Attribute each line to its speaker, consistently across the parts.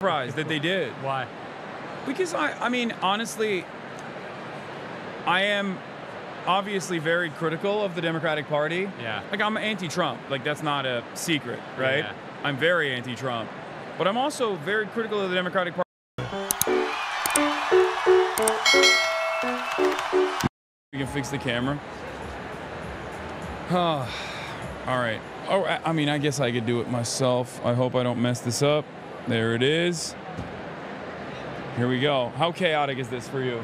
Speaker 1: Surprised that they did.
Speaker 2: Why?
Speaker 1: Because I mean, honestly, I am obviously very critical of the Democratic Party.
Speaker 2: Yeah.
Speaker 1: Like, I'm anti-Trump. Like, that's not a secret, right?
Speaker 2: Yeah.
Speaker 1: I'm very anti-Trump. But I'm also very critical of the Democratic Party. We can fix the camera. All right. Oh, I mean, I guess I could do it myself. I hope I don't mess this up. There it is. Here we go. How chaotic is this for you?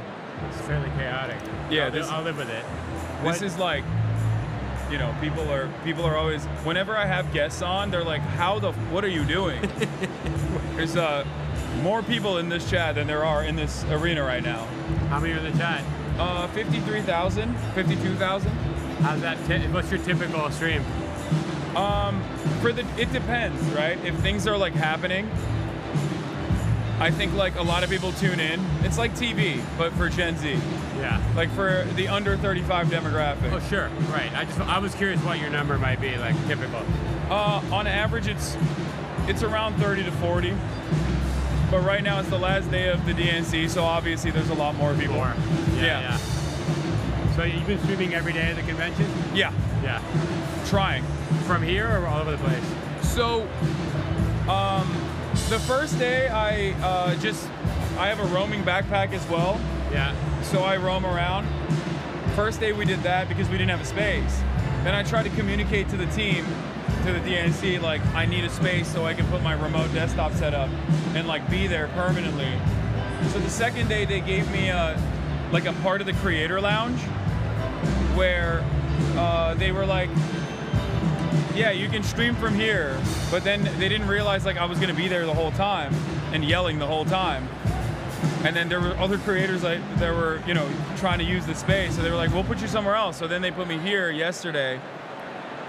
Speaker 2: It's fairly chaotic.
Speaker 1: Yeah,
Speaker 2: I'll live with it.
Speaker 1: This is like, you know, people are always, whenever I have guests on, they're like, what are you doing? There's more people in this chat than there are in this arena right now.
Speaker 2: How many are in the chat?
Speaker 1: 53,000, 52,000.
Speaker 2: How's that? What's your typical stream?
Speaker 1: It depends, right? If things are like happening, I think like a lot of people tune in. It's like TV, but for Gen Z.
Speaker 2: Yeah.
Speaker 1: Like for the under 35 demographic.
Speaker 2: Oh, sure. Right. I was curious what your number might be, like typical.
Speaker 1: On average, it's around 30 to 40. But right now it's the last day of the DNC, so obviously there's a lot more people.
Speaker 2: Yeah. So you've been streaming every day at the convention?
Speaker 1: Yeah.
Speaker 2: Yeah.
Speaker 1: Trying.
Speaker 2: From here or all over the place?
Speaker 1: So, the first day I have a roaming backpack as well.
Speaker 2: Yeah.
Speaker 1: So I roam around. First day we did that because we didn't have a space. Then I tried to communicate to the team, to the DNC, like I need a space so I can put my remote desktop set up and like be there permanently. So the second day they gave me like a part of the creator lounge where they were like, yeah, you can stream from here, but then they didn't realize like I was gonna be there the whole time and yelling the whole time. And then there were other creators like that were, you know, trying to use the space, so they were like, we'll put you somewhere else. So then they put me here yesterday,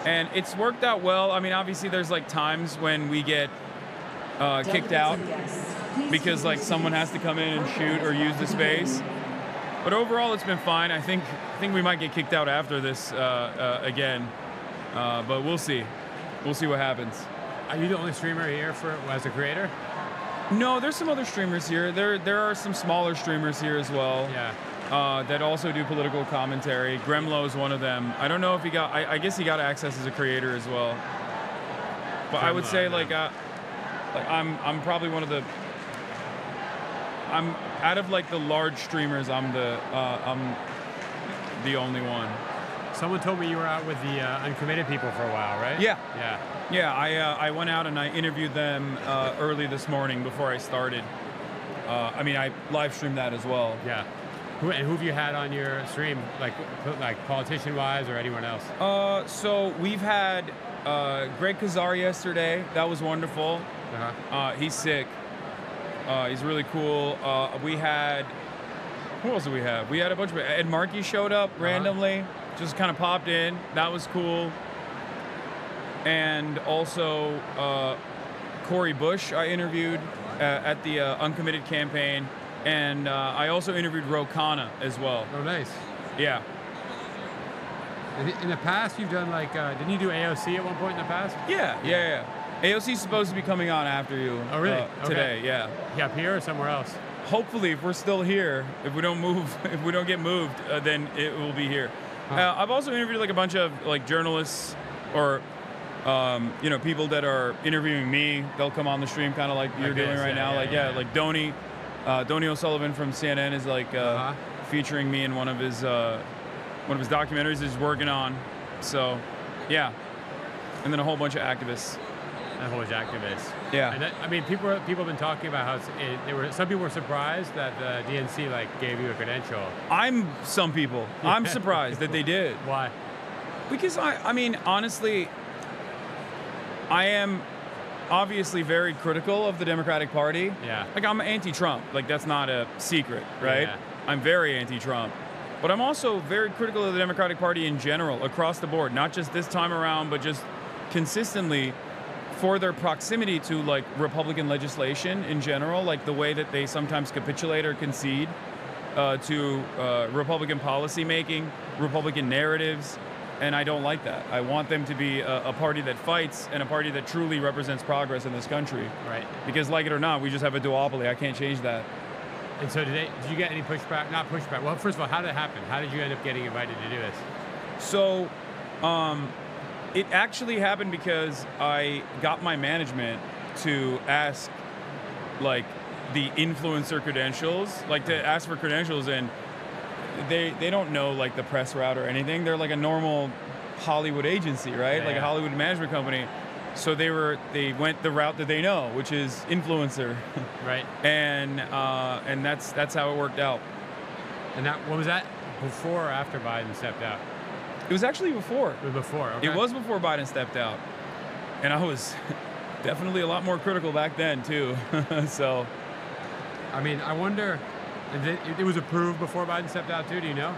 Speaker 1: and it's worked out well. I mean, obviously there's like times when we get kicked out because like someone has to come in and shoot or use the space. But overall, it's been fine. I think we might get kicked out after this again. But we'll see. We'll see what happens.
Speaker 2: Are you the only streamer here as a creator?
Speaker 1: No, there's some other streamers here. There are some smaller streamers here as well.
Speaker 2: Yeah.
Speaker 1: That also do political commentary. Gremlo is one of them. I don't know if he got. I guess he got access as a creator as well. But Gremlo, I would say like I'm probably one of the. I'm out of like the large streamers. I'm the only one.
Speaker 2: Someone told me you were out with the uncommitted people for a while, right?
Speaker 1: Yeah.
Speaker 2: Yeah.
Speaker 1: Yeah, I went out and I interviewed them early this morning before I started. I mean, I live streamed that as well.
Speaker 2: Yeah. Who have you had on your stream, like politician-wise or anyone else?
Speaker 1: So we've had Greg Kazar yesterday. That was wonderful. He's sick. He's really cool. We had, who else did we have? We had a bunch of, Ed Markey showed up randomly. Just kind of popped in. That was cool. And also Cori Bush I interviewed at the Uncommitted campaign. And I also interviewed Ro Khanna as well.
Speaker 2: Oh, nice.
Speaker 1: Yeah.
Speaker 2: In the past, you've done like, didn't you do AOC at one point in the past?
Speaker 1: Yeah. AOC's supposed to be coming on after you.
Speaker 2: Oh, really?
Speaker 1: Today, yeah.
Speaker 2: Yeah, up here or somewhere else?
Speaker 1: Hopefully, if we're still here, if we don't move, if we don't get moved, then it will be here. I've also interviewed like a bunch of like journalists or you know, people that are interviewing me. They'll come on the stream, kind of like you're doing right now. Like Donny O'Sullivan from CNN is like featuring me in one of his documentaries he's working on. So, yeah, and then a whole bunch of activists. Yeah.
Speaker 2: And I mean, people have been talking about how some people were surprised that the DNC like gave you a credential. I'm
Speaker 1: surprised that they did.
Speaker 2: Why?
Speaker 1: Because I mean, honestly, I am obviously very critical of the Democratic Party.
Speaker 2: Yeah.
Speaker 1: Like I'm anti-Trump. Like that's not a secret, right?
Speaker 2: Yeah.
Speaker 1: I'm very anti-Trump. But I'm also very critical of the Democratic Party in general, across the board, not just this time around, but just consistently, for their proximity to like Republican legislation in general, like the way that they sometimes capitulate or concede to Republican policy making, Republican narratives, and I don't like that. I want them to be a party that fights and a party that truly represents progress in this country.
Speaker 2: Right.
Speaker 1: Because like it or not, we just have a duopoly. I can't change that.
Speaker 2: And so did you get any pushback? Not pushback. Well, first of all, how did it happen? How did you end up getting invited to do this?
Speaker 1: So, it actually happened because I got my management to ask, like, the influencer credentials, like to ask for credentials, and they don't know like the press route or anything. They're like a normal Hollywood agency, right?
Speaker 2: Yeah,
Speaker 1: like a Hollywood management company. So they went the route that they know, which is influencer.
Speaker 2: Right.
Speaker 1: And that's how it worked out.
Speaker 2: And what was that before or after Biden stepped out?
Speaker 1: It was actually before.
Speaker 2: It was before. Okay.
Speaker 1: It was before Biden stepped out, and I was definitely a lot more critical back then too. So,
Speaker 2: I mean, I wonder. It was approved before Biden stepped out too. Do you know?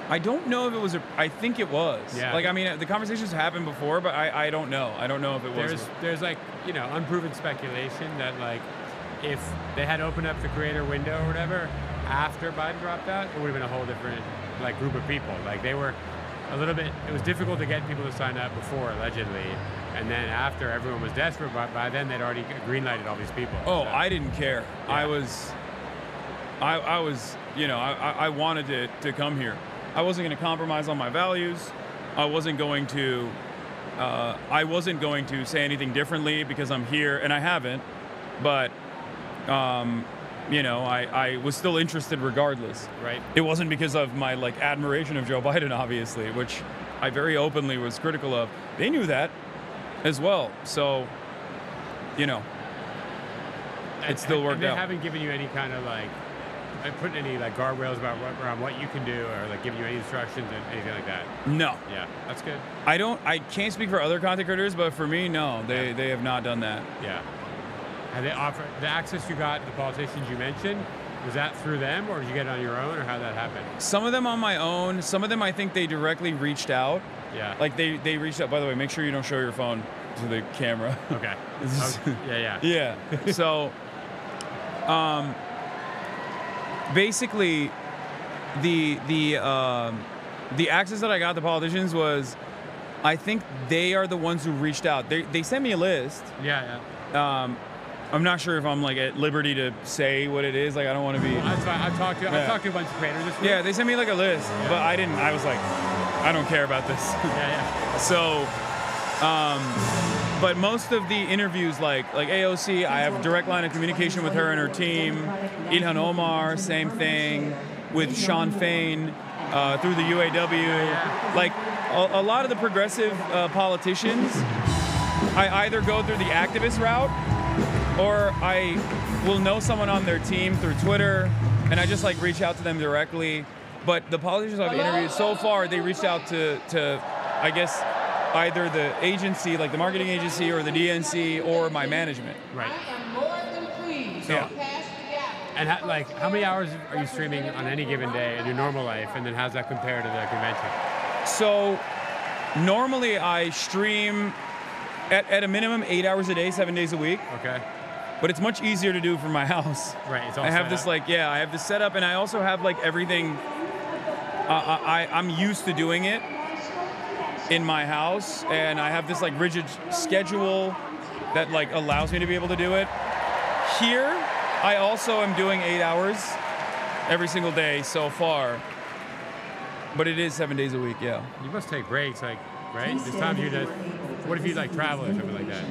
Speaker 1: I don't know if it was. I think it was.
Speaker 2: Yeah.
Speaker 1: Like, I mean, the conversations happened before, but I don't know. I don't know if it was.
Speaker 2: There's like, unproven speculation that like if they had opened up the creator window or whatever after Biden dropped out, it would have been a whole different like group of people. Like they were a little bit. It was difficult to get people to sign up before, allegedly, and then after everyone was desperate, by then they'd already greenlighted all these people.
Speaker 1: Oh,
Speaker 2: so.
Speaker 1: I didn't care.
Speaker 2: Yeah.
Speaker 1: I was, I wanted to come here. I wasn't going to compromise on my values. I wasn't going to say anything differently because I'm here, and I haven't. But, I was still interested regardless.
Speaker 2: Right.
Speaker 1: It wasn't because of my like admiration of Joe Biden, obviously, which I very openly was critical of. They knew that as well. So, it still worked out.
Speaker 2: They haven't given you any kind of like, putting any like guardrails around what you can do, or like giving you any instructions and anything like that?
Speaker 1: No.
Speaker 2: Yeah, that's good.
Speaker 1: I can't speak for other content creators, but for me, no, they have not done that.
Speaker 2: Yeah. Have they offered the access you got to the politicians you mentioned? Was that through them, or did you get it on your own, or how did that happen?
Speaker 1: Some of them on my own. Some of them I think they directly reached out.
Speaker 2: Yeah.
Speaker 1: Like they reached out. By the way, make sure you don't show your phone to the camera.
Speaker 2: Okay. Yeah.
Speaker 1: Yeah. So, basically, the access that I got to politicians was, I think they are the ones who reached out. They sent me a list.
Speaker 2: Yeah.
Speaker 1: I'm not sure if I'm like at liberty to say what it is. Like I don't want to be.
Speaker 2: Well, that's fine. I've talked to a bunch of creators this week.
Speaker 1: Yeah, they sent me like a list, but I didn't. I was like, I don't care about this.
Speaker 2: Yeah.
Speaker 1: So, but most of the interviews, like AOC, I have direct line of communication with her and her team. Ilhan Omar, same thing. With Sean Fain through the UAW. Like a lot of the progressive politicians, I either go through the activist route, or I will know someone on their team through Twitter, and I just like reach out to them directly. But the politicians I've interviewed so far, they reached out to I guess, either the agency, like the marketing agency, or the DNC, or my management.
Speaker 2: Right.
Speaker 1: So, yeah.
Speaker 2: And how many hours are you streaming on any given day in your normal life, and then how's that compare to the convention?
Speaker 1: So normally I stream at a minimum 8 hours a day, 7 days a week.
Speaker 2: Okay.
Speaker 1: But it's much easier to do from my house.
Speaker 2: Right. It's all
Speaker 1: I have this I have this setup, and I also have like everything. I'm used to doing it in my house, and I have this like rigid schedule that like allows me to be able to do it. Here, I also am doing 8 hours every single day so far, but it is 7 days a week. Yeah.
Speaker 2: You must take breaks, like, right? There's times you just. What if you like travel or something like that?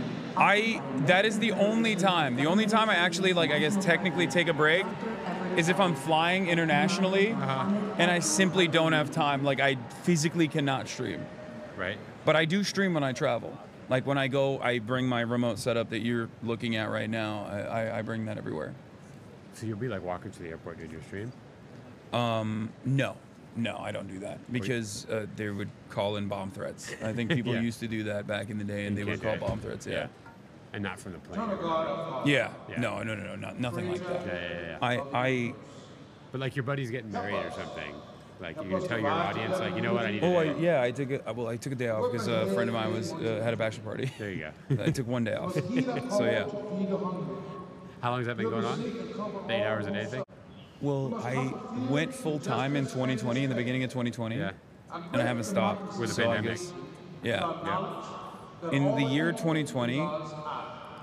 Speaker 1: That is the only time. The only time I actually like, I guess technically take a break is if I'm flying internationally, and I simply don't have time. Like I physically cannot stream.
Speaker 2: Right.
Speaker 1: But I do stream when I travel. Like when I go, I bring my remote setup that you're looking at right now. I bring that everywhere.
Speaker 2: So you'll be like walking to the airport to do your stream?
Speaker 1: No, I don't do that because they would call in bomb threats. I think people used to do that back in the day, and they would call bomb threats. Yeah.
Speaker 2: And not from the plane.
Speaker 1: Yeah. No, nothing like that.
Speaker 2: Yeah. But like your buddy's getting married or something. Like you can tell your audience, like, you know what, I need to do.
Speaker 1: I took a day off because a friend of mine had a bachelor party.
Speaker 2: There you go.
Speaker 1: I took 1 day off. So yeah.
Speaker 2: How long has that been going on? 8 hours a day thing?
Speaker 1: Well, I went full time in 2020, in the beginning of 2020.
Speaker 2: Yeah.
Speaker 1: and I haven't stopped.
Speaker 2: With the
Speaker 1: so
Speaker 2: pandemic.
Speaker 1: I guess, yeah. In the year 2020,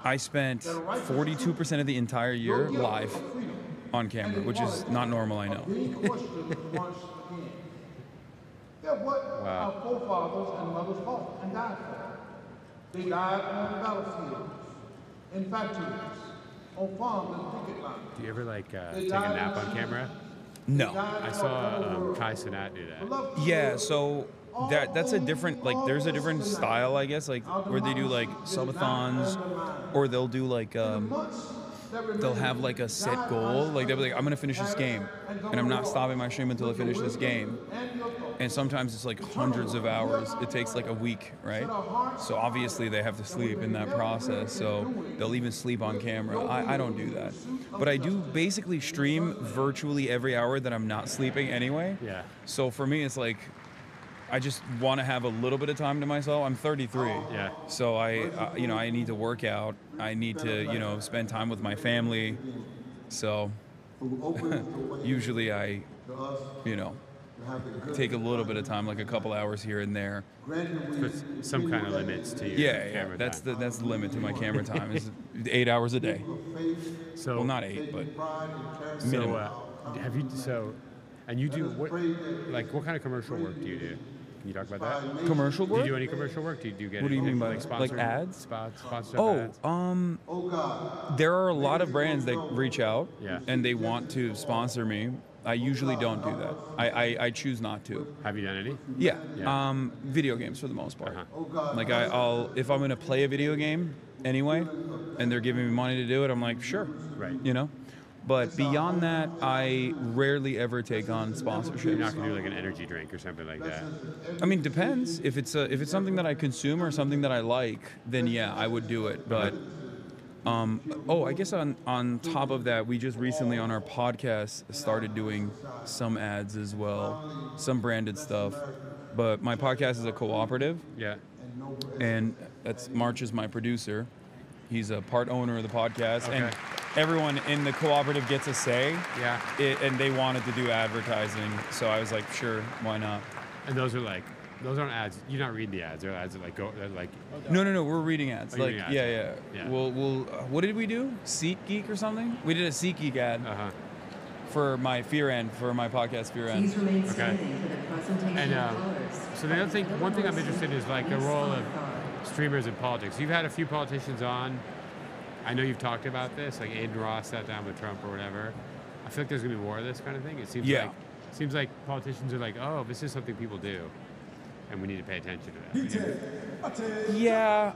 Speaker 1: I spent 42% of the entire year live on camera, which is not normal, I know.
Speaker 3: They're what our forefathers and mothers fought and died for. They died on the battlefields, in factories, on farms and picket lines.
Speaker 2: Do you ever like take a nap on camera?
Speaker 1: No.
Speaker 2: I saw Kai Cenat do that.
Speaker 1: Yeah, so that's a different, like, there's a different style, I guess, like, where they do, like, subathons, or they'll do, like, they'll have, like, a set goal. Like, they'll be like, I'm going to finish this game, and I'm not stopping my stream until I finish this game. And sometimes it's, like, hundreds of hours. It takes, like, a week, right? So, obviously, they have to sleep in that process, so they'll even sleep on camera. I don't do that. But I do basically stream virtually every hour that I'm not sleeping anyway.
Speaker 2: Yeah.
Speaker 1: So, for me, it's like, I just want to have a little bit of time to myself. I'm 33.
Speaker 2: Yeah.
Speaker 1: So I need to work out. I need to, spend time with my family. So usually I, take a little bit of time, like a couple hours here and there.
Speaker 2: Put some kind of limits to your camera
Speaker 1: That's
Speaker 2: time.
Speaker 1: the limit to my camera time. Is 8 hours a day.
Speaker 2: So
Speaker 1: Well, not 8, but minimum.
Speaker 2: And you do what kind of commercial work do you do? Can you talk about that?
Speaker 1: Commercial
Speaker 2: Do
Speaker 1: work?
Speaker 2: you do any commercial work? Do you get
Speaker 1: What do you mean by
Speaker 2: like
Speaker 1: that?
Speaker 2: sponsored,
Speaker 1: Like ads?
Speaker 2: Sponsored
Speaker 1: Oh,
Speaker 2: ads?
Speaker 1: there are a lot of brands that reach out
Speaker 2: Yeah.
Speaker 1: and they want to sponsor me. I usually don't do that. I choose not to.
Speaker 2: Have you done any?
Speaker 1: Yeah.
Speaker 2: Yeah.
Speaker 1: Video games for the most part.
Speaker 2: Uh-huh.
Speaker 1: Like I'll if I'm gonna play a video game anyway, and they're giving me money to do it, I'm like, sure.
Speaker 2: Right.
Speaker 1: But beyond that, I rarely ever take on
Speaker 2: You're
Speaker 1: sponsorships.
Speaker 2: not gonna do like an energy drink or something like that.
Speaker 1: I mean, depends. If it's something that I consume or something that I like, then yeah, I would do it. But I guess on top of that, we just recently on our podcast started doing some ads as well, some branded stuff. But my podcast is a cooperative,
Speaker 2: Yeah.
Speaker 1: and March is my producer. He's a part owner of the podcast,
Speaker 2: Okay.
Speaker 1: and everyone in the cooperative gets a say.
Speaker 2: Yeah.
Speaker 1: And they wanted to do advertising, so I was like, sure, why not?
Speaker 2: And those aren't ads. You're not reading the ads. They're ads that they're like.
Speaker 1: No, we're reading ads.
Speaker 2: Oh, you're
Speaker 1: Like,
Speaker 2: reading ads.
Speaker 1: yeah.
Speaker 2: Yeah.
Speaker 1: We'll what did we do? SeatGeek or something? We did a SeatGeek ad for my podcast Fear End.
Speaker 4: Please remain
Speaker 2: Okay.
Speaker 4: standing for the presentation
Speaker 2: And
Speaker 4: of colors.
Speaker 2: so the other thing, one thing I'm interested in is like the role of streamers in politics. You've had a few politicians on. I know you've talked about this, like Aiden Ross sat down with Trump or whatever. I feel like there's gonna be more of this kind of thing. It seems like politicians are like, oh, this is something people do, and we need to pay attention to that.
Speaker 1: Yeah.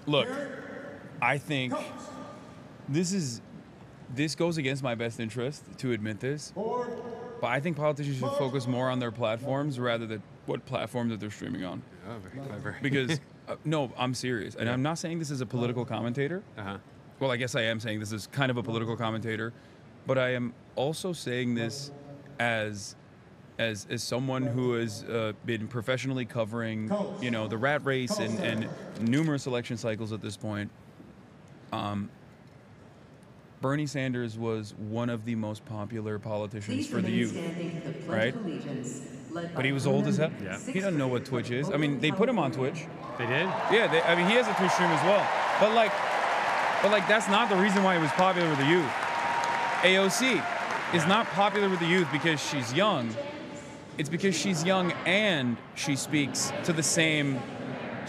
Speaker 1: Look, I think this goes against my best interest to admit this, but I think politicians should focus more on their platforms rather than what platform that they're streaming on.
Speaker 2: Oh, very clever.
Speaker 1: Because no, I'm serious, and I'm not saying this as a political commentator.
Speaker 2: Uh-huh.
Speaker 1: Well, I guess I am saying this as kind of a political commentator, but I am also saying this as someone who has been professionally covering, the rat race and numerous election cycles at this point. Bernie Sanders was one of the most popular politicians
Speaker 4: Please
Speaker 1: for the
Speaker 4: remain
Speaker 1: youth,
Speaker 4: standing for the Pledge
Speaker 1: right?
Speaker 4: of Allegiance, led
Speaker 1: But he
Speaker 4: by
Speaker 1: was old as hell.
Speaker 2: Yeah.
Speaker 1: He doesn't know what Twitch is. I mean, they put him on Twitch.
Speaker 2: They did?
Speaker 1: Yeah, he has a Twitch stream as well. But that's not the reason why he was popular with the youth. AOC is not popular with the youth because she's young. It's because she's young and she speaks to the same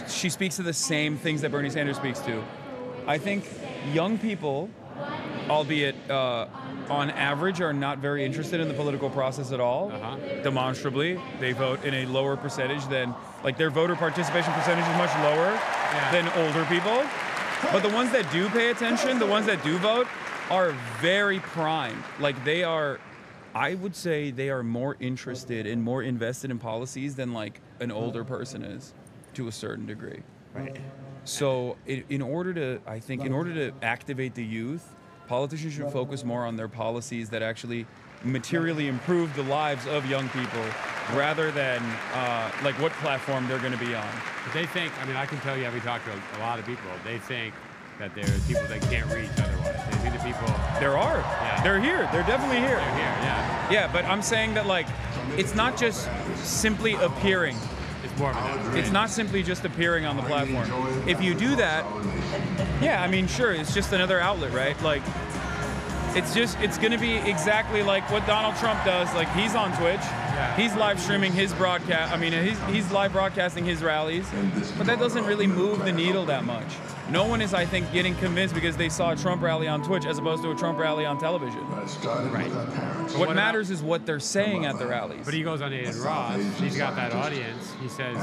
Speaker 1: things that Bernie Sanders speaks to. I think young people, albeit on average, are not very interested in the political process at all. Demonstrably, they vote in a lower percentage than, their voter participation percentage is much lower than older people. But the ones that do pay attention, the ones that do vote, are very primed. They are, I would say they are more interested and more invested in policies than an older person is, to a certain degree.
Speaker 2: Right.
Speaker 1: So in order to activate the youth, politicians should focus more on their policies that actually materially improve the lives of young people rather than what platform they're going to be on.
Speaker 2: But they think, I can tell you, having talked to a lot of people, they think that there's people they can't reach otherwise. They think the people...
Speaker 1: There are.
Speaker 2: Yeah.
Speaker 1: They're here. They're definitely here.
Speaker 2: They're here, yeah.
Speaker 1: Yeah, but I'm saying that it's not just simply appearing.
Speaker 2: It's more of an
Speaker 1: It's not simply just appearing on the platform. If you do that, yeah, I mean, sure, it's just another outlet, right? Like, it's going to be exactly like what Donald Trump does. Like, he's on Twitch. Yeah. He's live streaming his broadcast. I mean, he's live broadcasting his rallies, but that doesn't really move the needle that much. No one is, I think, getting convinced because they saw a Trump rally on Twitch as opposed to a Trump rally on television.
Speaker 2: Right.
Speaker 1: What matters is what they're saying at the rallies.
Speaker 2: But he goes on Aiden Ross. He's got that audience. He says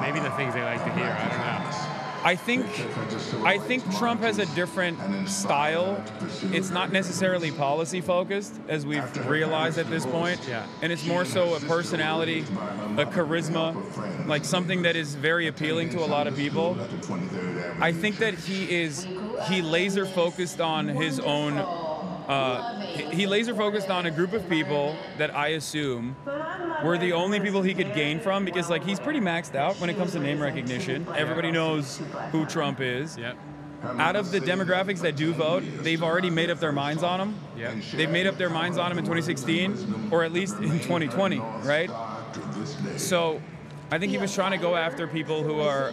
Speaker 2: maybe the things they like to hear. I don't know.
Speaker 1: I think Trump has a different style. It's not necessarily policy focused, as we've realized at this point. Yeah. And it's more so a personality, a charisma, like something that is very appealing to a lot of people. I think that he laser focused on his own. He laser focused on a group of people that I assume were the only people he could gain from, because like he's pretty maxed out when it comes to name recognition. Everybody knows who Trump is. Yep. Out of the demographics that do vote, they've already made up their minds on him. Yep. They've made up their minds on him in 2016, or at least in 2020, right? So I think he was trying to go after people who are,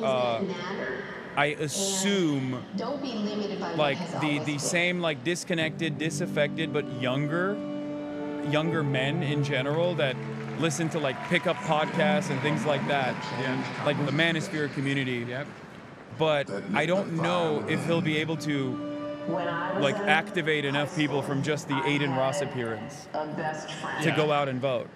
Speaker 1: I assume, like the same like disconnected, disaffected, but younger men in general that listen to like pickup podcasts and things like that. Yeah. Like the manosphere community. Yep. But I don't know if he'll be able to like activate enough people from just the Aiden Ross appearance to go out and vote.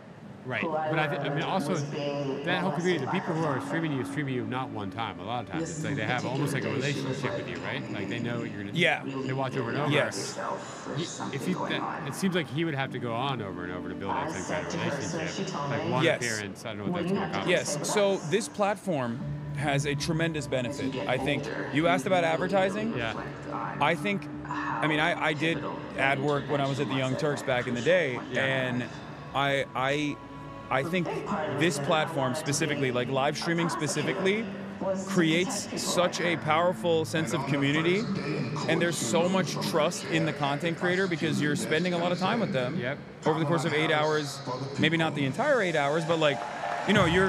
Speaker 2: Right, but I mean, also that whole community, the people who are streaming you not one time. A lot of times, it's like they have almost like a relationship with you, right? Like they know what you're gonna.
Speaker 1: Yeah.
Speaker 2: They watch over and over.
Speaker 1: Yes.
Speaker 2: It seems like he would have to go on over and over to build that same kind of relationship. Like one appearance, I don't know what that's going to accomplish.
Speaker 1: Yes. So this platform has a tremendous benefit. I think you asked about advertising.
Speaker 2: Yeah.
Speaker 1: I think, I mean, I did ad work when I was at the Young Turks back in the day, and I think this platform specifically, like live streaming specifically, creates such a powerful sense of community, and there's so much trust in the content creator because you're spending a lot of time with them over the course of 8 hours, maybe not the entire 8 hours, but like, you know, the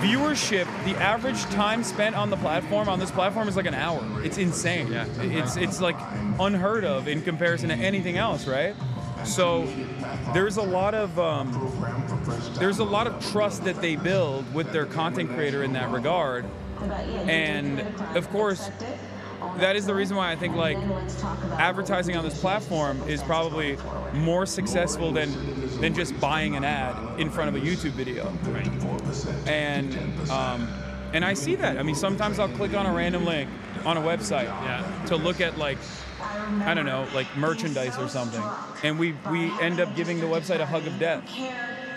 Speaker 1: viewership, the average time spent on this platform is like an hour. It's insane. Yeah. It's like unheard of in comparison to anything else, right? So there's a lot of trust that they build with their content creator in that regard, and of course that is the reason why I think like advertising on this platform is probably more successful than just buying an ad in front of a YouTube video. Right. And I see that. I mean, sometimes I'll click on a random link on a website to look at like, I don't know, like merchandise or something, and we end up giving the website a hug of death.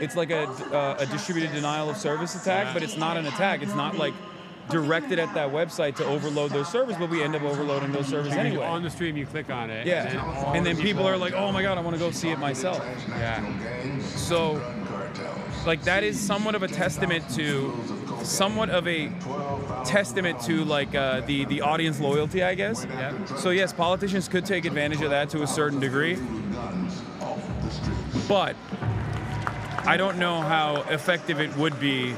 Speaker 1: It's like a distributed denial of service attack, but it's not an attack. It's not like directed at that website to overload their service, but we end up overloading those servers anyway.
Speaker 2: On the stream, you click on it.
Speaker 1: Yeah, and then people are like, oh my God, I want to go see it myself.
Speaker 2: Yeah.
Speaker 1: So, like, that is somewhat of a testament to like the audience loyalty, I guess. Yep. So yes, politicians could take advantage of that to a certain degree, but I don't know how effective it would be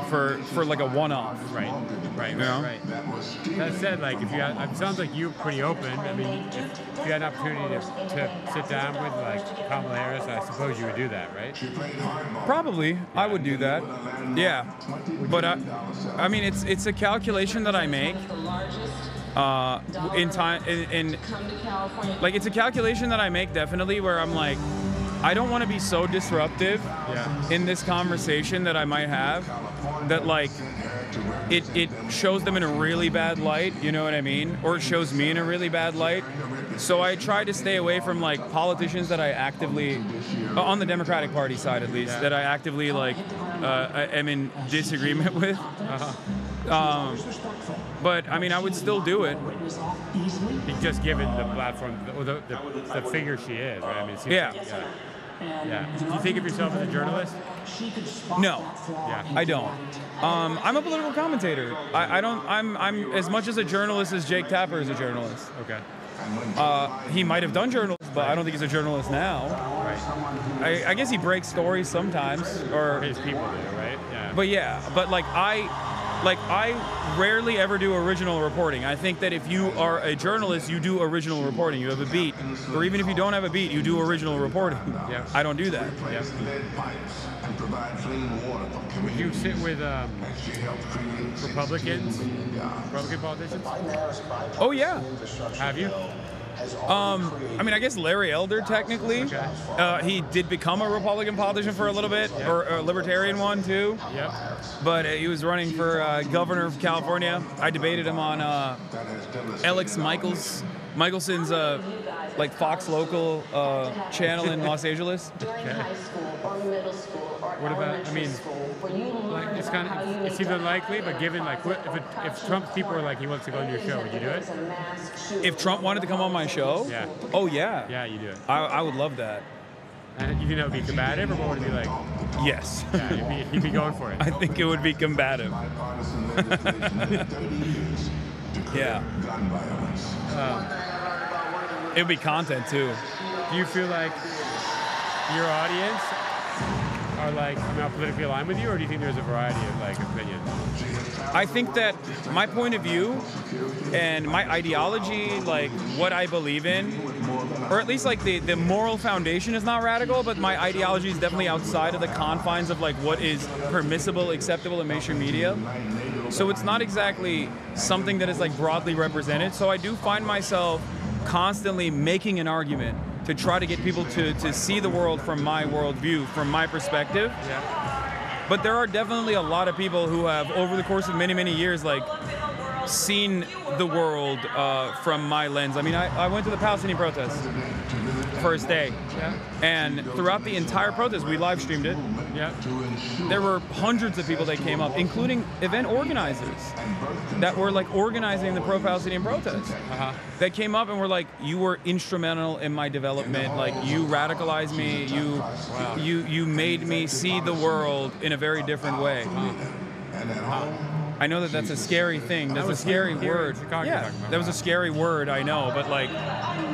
Speaker 1: for like a one-off.
Speaker 2: Right. You know? Right. That said, like if you had, it sounds like you're pretty open. I mean, if you had an opportunity to sit down with like Kamala Harris, I suppose you would do that, right?
Speaker 1: Probably, I would do that. Yeah, but I mean, it's a calculation that I make. In time, like it's a calculation that I make definitely where I'm like, I don't want to be so disruptive in this conversation that I might have that like it shows them in a really bad light, you know what I mean? Or it shows me in a really bad light. So I try to stay away from like politicians that I actively, on the Democratic Party side at least, that I actively like am in disagreement with. But I mean, I would still do it.
Speaker 2: Just given the platform, the figure she is, right? I mean, it seems like, yeah. Do you think of yourself as a journalist?
Speaker 1: No. Yeah. I don't. I'm a political commentator. I don't. I'm as much as a journalist as Jake Tapper is a journalist.
Speaker 2: Okay.
Speaker 1: He might have done journalism, but I don't think he's a journalist now.
Speaker 2: Right.
Speaker 1: I guess he breaks stories sometimes, or
Speaker 2: His people do, right? Yeah.
Speaker 1: But yeah, but like I rarely ever do original reporting. I think that if you are a journalist, you do original reporting. You have a beat, or even if you don't have a beat, you do original reporting.
Speaker 2: Yeah.
Speaker 1: I don't do that.
Speaker 2: Yeah. Would you sit with Republican politicians?
Speaker 1: Oh yeah.
Speaker 2: Have you?
Speaker 1: I mean, I guess Larry Elder technically.
Speaker 2: Okay.
Speaker 1: He did become a Republican politician for a little bit, or a Libertarian one too.
Speaker 2: Yep.
Speaker 1: But he was running for governor of California. I debated him on Alex Michelson's like Fox Local channel in Los Angeles.
Speaker 2: Okay. What about? I mean, like it's kind of it seems unlikely, but given like if Trump's people were like he wants to go on your show, would you do it?
Speaker 1: If Trump wanted to come on my show,
Speaker 2: Yeah.
Speaker 1: oh yeah,
Speaker 2: Yeah, you do it.
Speaker 1: I would love that.
Speaker 2: And you think that would be combative, or what would it be like?
Speaker 1: Yes.
Speaker 2: Yeah, you'd be going for it.
Speaker 1: I think it would be combative. Yeah. It would be content too.
Speaker 2: Do you feel like your audience are like not politically aligned with you, or do you think there's a variety of like opinions?
Speaker 1: I think that my point of view and my ideology, like what I believe in, or at least like the moral foundation is not radical, but my ideology is definitely outside of the confines of like what is permissible, acceptable in mainstream media. So it's not exactly something that is like broadly represented. So I do find myself constantly making an argument to try to get people to see the world from my worldview, from my perspective.
Speaker 2: Yeah.
Speaker 1: But there are definitely a lot of people who have, over the course of many, many years, like, seen the world from my lens. I mean, I went to the Palestinian protest first day.
Speaker 2: Yeah.
Speaker 1: And throughout the entire protest, we live streamed it.
Speaker 2: Yeah.
Speaker 1: There were hundreds of people that came up, including event organizers that were like organizing the pro-Palestinian protest. That came up and were like, you were instrumental in my development. Like, you radicalized me. You made me see the world in a very different way. I know that that's a scary thing. That's a scary word. Yeah, that was a scary word, I know. But like,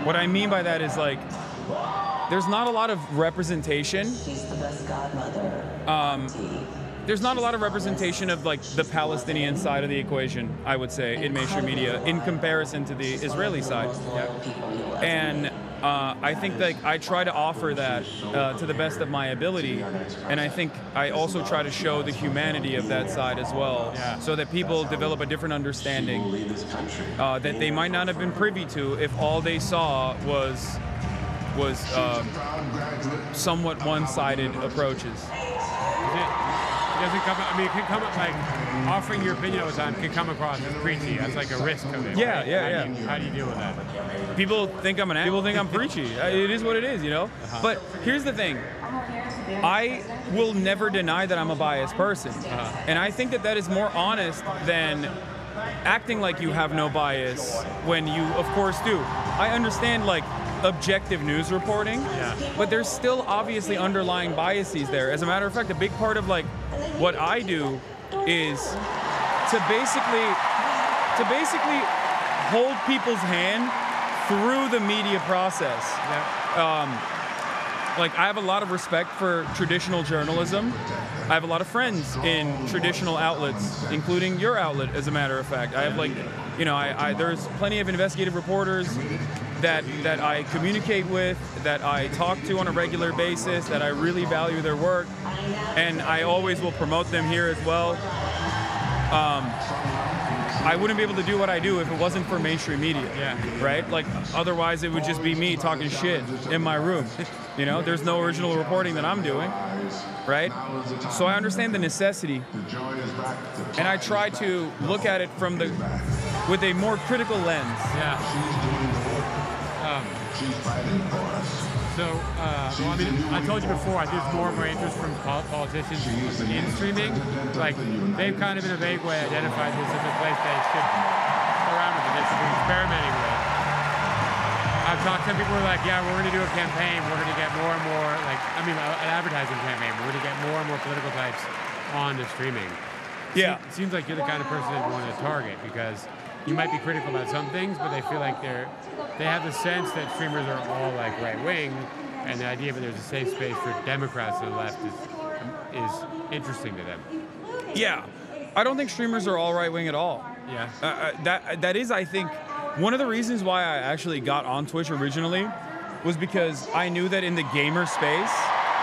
Speaker 1: what I mean by that is like, there's not a lot of representation. There's not a lot of representation of like the Palestinian side of the equation, I would say, in mainstream media in comparison to the Israeli side. And I think that I try to offer that to the best of my ability, and I think I also try to show the humanity of that side as well, so that people develop a different understanding that they might not have been privy to if all they saw was somewhat one-sided approaches.
Speaker 2: It doesn't come. I mean, it can come like offering your opinion all the time can come across as preachy. That's like a risk of it.
Speaker 1: Yeah.
Speaker 2: How do you deal with that?
Speaker 1: People think I'm preachy. It is what it is, you know. But here's the thing: I will never deny that I'm a biased person, and I think that is more honest than acting like you have no bias when you, of course, do. I understand like objective news reporting, but there's still obviously underlying biases there. As a matter of fact, a big part of like what I do is to basically hold people's hand through the media process. Like, I have a lot of respect for traditional journalism. I have a lot of friends in traditional outlets, including your outlet, as a matter of fact. I have like, you know, there's plenty of investigative reporters that I communicate with, that I talk to on a regular basis, that I really value their work, and I always will promote them here as well. I wouldn't be able to do what I do if it wasn't for mainstream media, right? Like, otherwise it would just be me talking shit in my room. You know, there's no original reporting that I'm doing, right? So I understand the necessity, and I try to look at it with a more critical lens.
Speaker 2: Well, I mean, I told you before, I think there's more and more interest from politicians in streaming. Like, they've kind of in a vague way identified this as a place they should go around with, and they should be experimenting with. I've talked to people who are like, yeah, we're going to do a campaign, we're going to get more and more, like, I mean, an advertising campaign, we're going to get more and more political types on the streaming.
Speaker 1: Yeah.
Speaker 2: It seems like you're the kind of person that you want to target, because you might be critical about some things, but they feel like they have the sense that streamers are all like right-wing, and the idea that there's a safe space for Democrats to the left is interesting to them.
Speaker 1: Yeah, I don't think streamers are all right wing at all.
Speaker 2: Yeah.
Speaker 1: That is, I think, one of the reasons why I actually got on Twitch originally was because I knew that in the gamer space,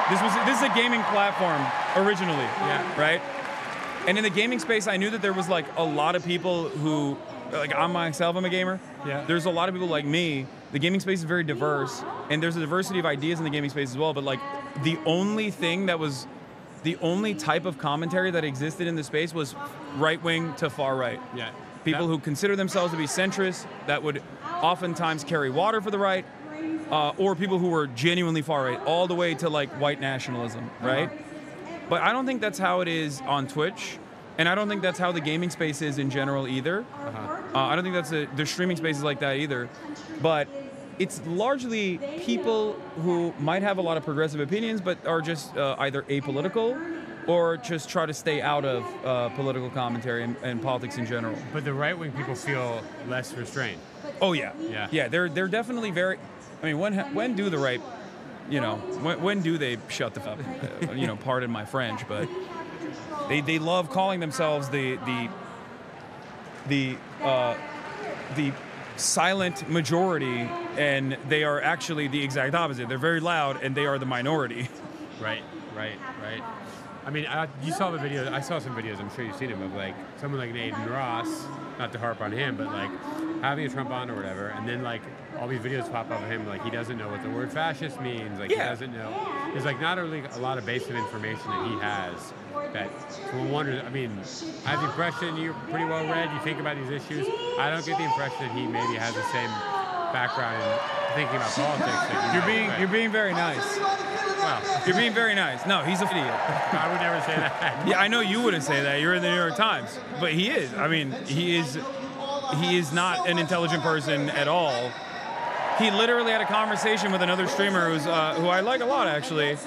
Speaker 1: this is a gaming platform originally, right? And in the gaming space, I knew that there was like a lot of people who, like I'm myself, I'm a gamer. Yeah. There's a lot of people like me. The gaming space is very diverse, and there's a diversity of ideas in the gaming space as well. But like the only type of commentary that existed in the space was right wing to far right.
Speaker 2: Yeah.
Speaker 1: People who consider themselves to be centrist that would oftentimes carry water for the right, or people who were genuinely far right, all the way to like white nationalism, right? But I don't think that's how it is on Twitch, and I don't think that's how the gaming space is in general either. I don't think that's the streaming space is like that either. But it's largely people who might have a lot of progressive opinions, but are just either apolitical or just try to stay out of political commentary and politics in general.
Speaker 2: But the right-wing people feel less restrained.
Speaker 1: Oh yeah,
Speaker 2: Yeah.
Speaker 1: yeah. They're definitely very. I mean, when do the right, when do they shut the fuck up? Pardon my French, but they love calling themselves the silent majority, and they are actually the exact opposite. They're very loud, and they are the minority.
Speaker 2: Right. I mean, you saw the video. I saw some videos. I'm sure you've seen them of like someone like Aiden Ross. Not to harp on him, but like having a Trump on or whatever, and then like all these videos pop up of him like he doesn't know what the word fascist means. Like he doesn't know. There's like not only a lot of basic information that he has that one wonders. I mean, I have the impression you're pretty well read. You think about these issues. I don't get the impression that he maybe has the same background in thinking about politics. Like
Speaker 1: You're being very nice.
Speaker 2: Well,
Speaker 1: You're being very nice. No, he's an idiot.
Speaker 2: I would never say that.
Speaker 1: Yeah, I know you wouldn't say that. You're in the New York Times, but he is. I mean, he is not an intelligent person at all. He literally had a conversation with another streamer who I like a lot, actually,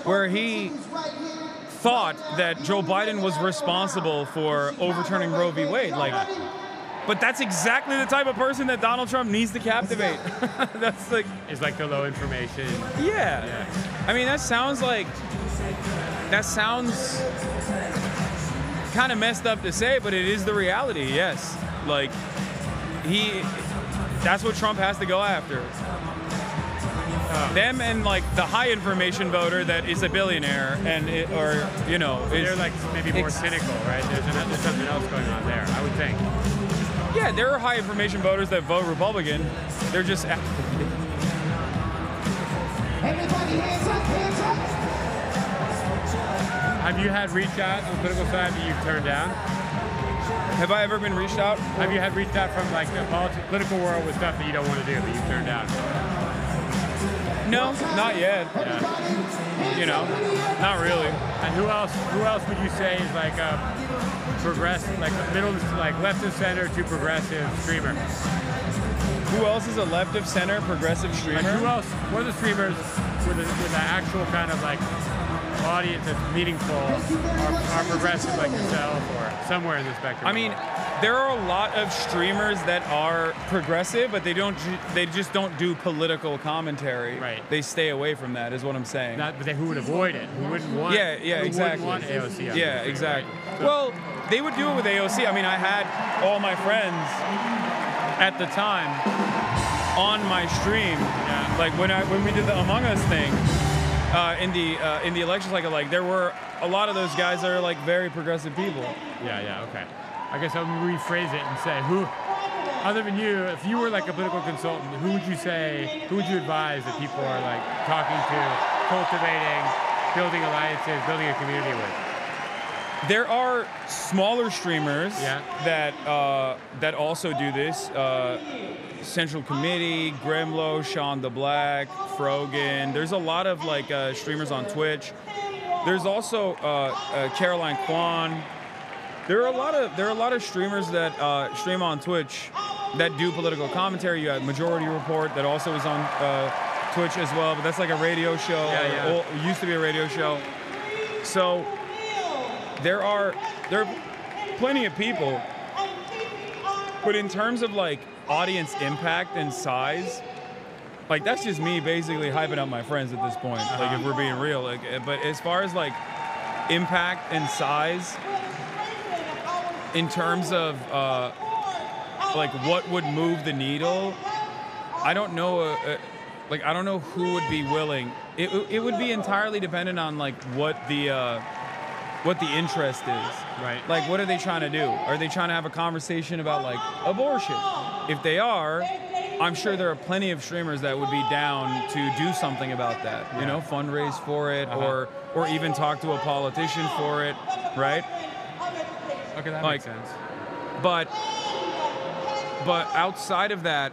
Speaker 1: where he thought that Joe Biden was responsible for overturning Roe v. Wade. But that's exactly the type of person that Donald Trump needs to captivate. That's like...
Speaker 2: It's like the low information.
Speaker 1: Yeah. I mean, that sounds kind of messed up to say, but it is the reality, yes. Like, that's what Trump has to go after. Them and like the high information voter that is a billionaire
Speaker 2: they're like maybe more cynical, right? There's something else going on there, I would think.
Speaker 1: Yeah, there are high information voters that vote Republican. They're just...
Speaker 5: Everybody hands up, hands up.
Speaker 2: Have you had reach out on the political side that you've turned down?
Speaker 1: Have I ever been reached out?
Speaker 2: Have you had reached out from like the political world with stuff that you don't want to do that you've turned down?
Speaker 1: No, not yet.
Speaker 2: Yeah.
Speaker 1: Not really.
Speaker 2: And who else would you say is like a progressive, like a middle, like left of center to progressive streamer?
Speaker 1: Who else is a left of center progressive streamer?
Speaker 2: Like who else? What are the streamers with an actual kind of like audience that's meaningful are progressive like yourself or somewhere in the spectrum?
Speaker 1: I mean, there are a lot of streamers that are progressive, but they just don't do political commentary.
Speaker 2: Right.
Speaker 1: They stay away from that, is what I'm saying.
Speaker 2: But who would avoid it? Who wouldn't want?
Speaker 1: Yeah,
Speaker 2: who
Speaker 1: exactly.
Speaker 2: Wouldn't want AOC?
Speaker 1: Yeah, exactly.
Speaker 2: Right? So,
Speaker 1: well, they would do it with AOC. I mean, I had all my friends at the time on my stream, like when we did the Among Us thing in the election cycle. Like there were a lot of those guys that are like very progressive people.
Speaker 2: Yeah, okay. I guess I'll rephrase it and say, who, other than you, if you were like a political consultant, who would you advise that people are like talking to, cultivating, building alliances, building a community with?
Speaker 1: There are smaller streamers that also do this. Central Committee, Grimlow, Sean the Black, Frogan. There's a lot of like streamers on Twitch. There's also Caroline Kwan. There are a lot of streamers that stream on Twitch that do political commentary. You have Majority Report that also is on Twitch as well, but that's like a radio show. It used to be a radio show. So there are plenty of people, but in terms of like audience impact and size, like that's just me basically hyping up my friends at this point. Like if we're being real, like, but as far as like impact and size, in terms of like what would move the needle, I don't know. Like I don't know who would be willing. It would be entirely dependent on like what the interest is.
Speaker 2: Right.
Speaker 1: Like what are they trying to do? Are they trying to have a conversation about like abortion? If they are, I'm sure there are plenty of streamers that would be down to do something about that. You know, fundraise for it, or even talk to a politician for it, right?
Speaker 2: Okay, that
Speaker 1: like,
Speaker 2: makes sense.
Speaker 1: But outside of that,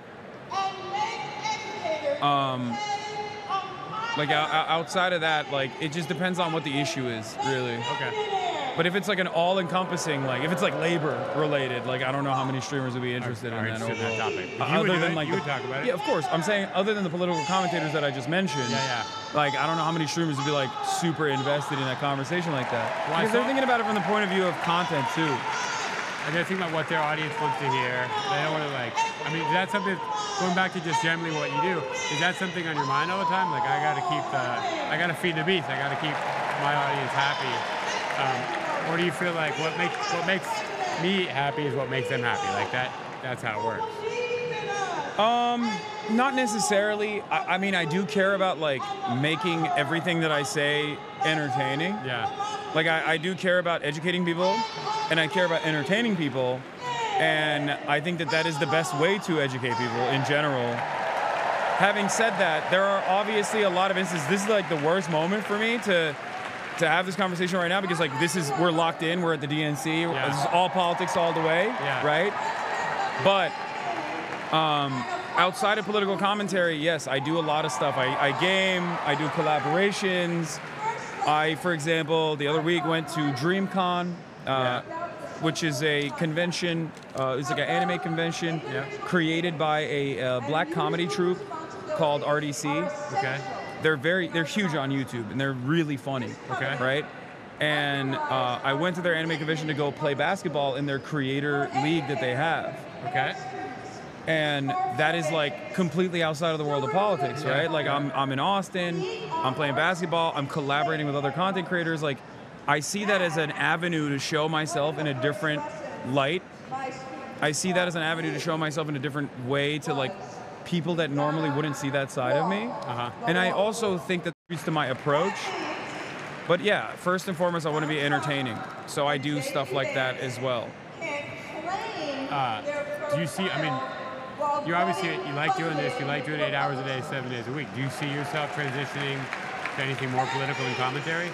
Speaker 1: like outside of that, like it just depends on what the issue is, really.
Speaker 2: Okay.
Speaker 1: But if it's like an all-encompassing, like if it's like labor-related, like I don't know how many streamers would be interested in that overall.
Speaker 2: Topic.
Speaker 1: Other than like
Speaker 2: you would talk about it.
Speaker 1: Yeah, of course. I'm saying other than the political commentators that I just mentioned.
Speaker 2: Yeah.
Speaker 1: Like I don't know how many streamers would be like super invested in that conversation like that.
Speaker 2: Well,
Speaker 1: because they're thinking about it from the point of view of content too.
Speaker 2: And they're thinking about what their audience wants to hear. They don't want to like. I mean, is that something? Going back to just generally what you do, is that something on your mind all the time? Like I gotta feed the beast. I gotta keep my audience happy. Or do you feel like what makes me happy is what makes them happy? Like that's how it works.
Speaker 1: Not necessarily. I mean, I do care about like making everything that I say entertaining.
Speaker 2: Yeah.
Speaker 1: Like I do care about educating people, and I care about entertaining people, and I think that is the best way to educate people in general. Having said that, there are obviously a lot of instances. This is like the worst moment for me to have this conversation right now, because like we're locked in, we're at the DNC,
Speaker 2: Yeah.
Speaker 1: This is all politics all the way,
Speaker 2: Yeah.
Speaker 1: right? But outside of political commentary, yes, I do a lot of stuff. I game, I do collaborations. I, for example, the other week went to DreamCon, which is a convention, it's like an anime convention created by a black comedy troupe called RDC.
Speaker 2: Okay.
Speaker 1: They're huge on YouTube, and they're really funny.
Speaker 2: Okay.
Speaker 1: Right? And I went to their anime convention to go play basketball in their creator league that they have.
Speaker 2: Okay.
Speaker 1: And that is like completely outside of the world of politics, right? Like I'm in Austin, I'm playing basketball, I'm collaborating with other content creators. Like I see that as an avenue to show myself in a different light. I see that as an avenue to show myself in a different way to like people that normally wouldn't see that side of me. And I also think that speaks to my approach. But yeah, first and foremost, I want to be entertaining. So I do stuff like that as well.
Speaker 2: Do you see, I mean, you obviously, you like doing this, you like doing 8 hours a day, 7 days a week. Do you see yourself transitioning to anything more political than commentary?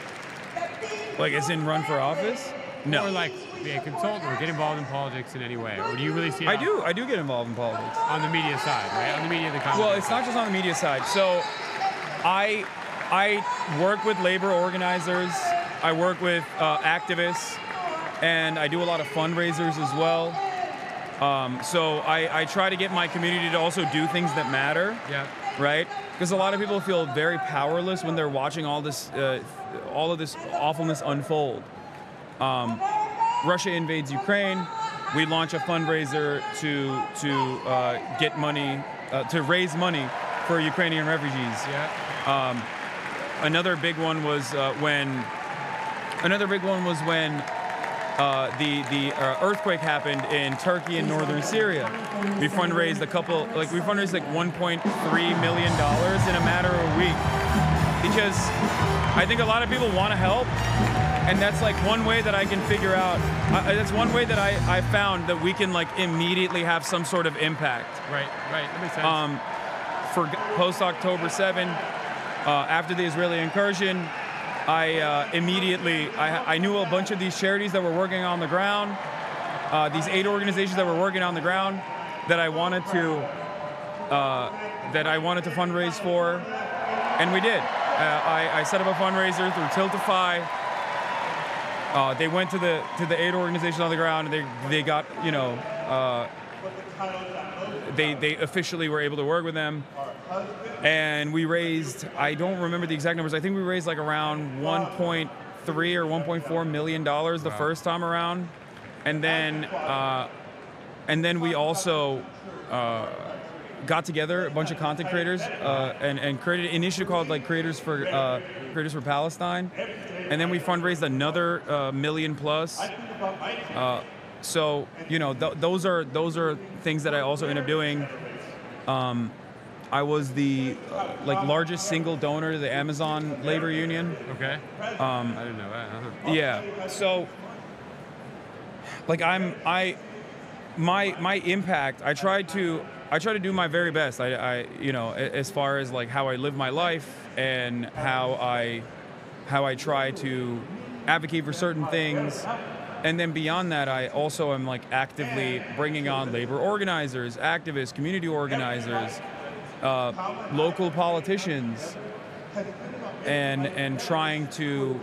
Speaker 1: Like as in run for office? No.
Speaker 2: Or like be a consultant or get involved in politics in any way? Or do you really see it
Speaker 1: I do get involved in politics.
Speaker 2: On the media side, right? On the media, the commentary
Speaker 1: Well, it's not just on the media side. So I work with labor organizers, I work with activists, and I do a lot of fundraisers as well. So I try to get my community to also do things that matter.
Speaker 2: Yeah.
Speaker 1: Right? Because a lot of people feel very powerless when they're watching all of this awfulness unfold. Russia invades Ukraine. We launch a fundraiser to get money, to raise money for Ukrainian refugees.
Speaker 2: Yeah.
Speaker 1: Another big one was when the earthquake happened in Turkey and northern Syria. We fundraised like $1.3 million in a matter of a week, because I think a lot of people want to help, and that's like one way that I can figure out. That's one way that I found that we can like immediately have some sort of impact.
Speaker 2: Right. That makes sense.
Speaker 1: For post-October 7, after the Israeli incursion, I immediately knew a bunch of these charities that were working on the ground, these 8 organizations that were working on the ground that I wanted to fundraise for, and we did. I set up a fundraiser through Tiltify. They went to the 8 organizations on the ground, and they got, you know, they officially were able to work with them. And we raised, I don't remember the exact numbers, I think we raised like around 1.3 or 1.4 million dollars the first time around. And then we also got together a bunch of content creators and created an initiative called like Creators for Palestine, and then we fundraised another $1 million plus. So you know, those are things that I also end up doing. I was the like largest single donor to the Amazon labor union.
Speaker 2: Okay. I didn't know that. Uh-huh.
Speaker 1: Yeah. So like my impact, I try to do my very best. I you know, as far as like how I live my life and how I try to advocate for certain things. And then beyond that, I also am like actively bringing on labor organizers, activists, community organizers, local politicians, and trying to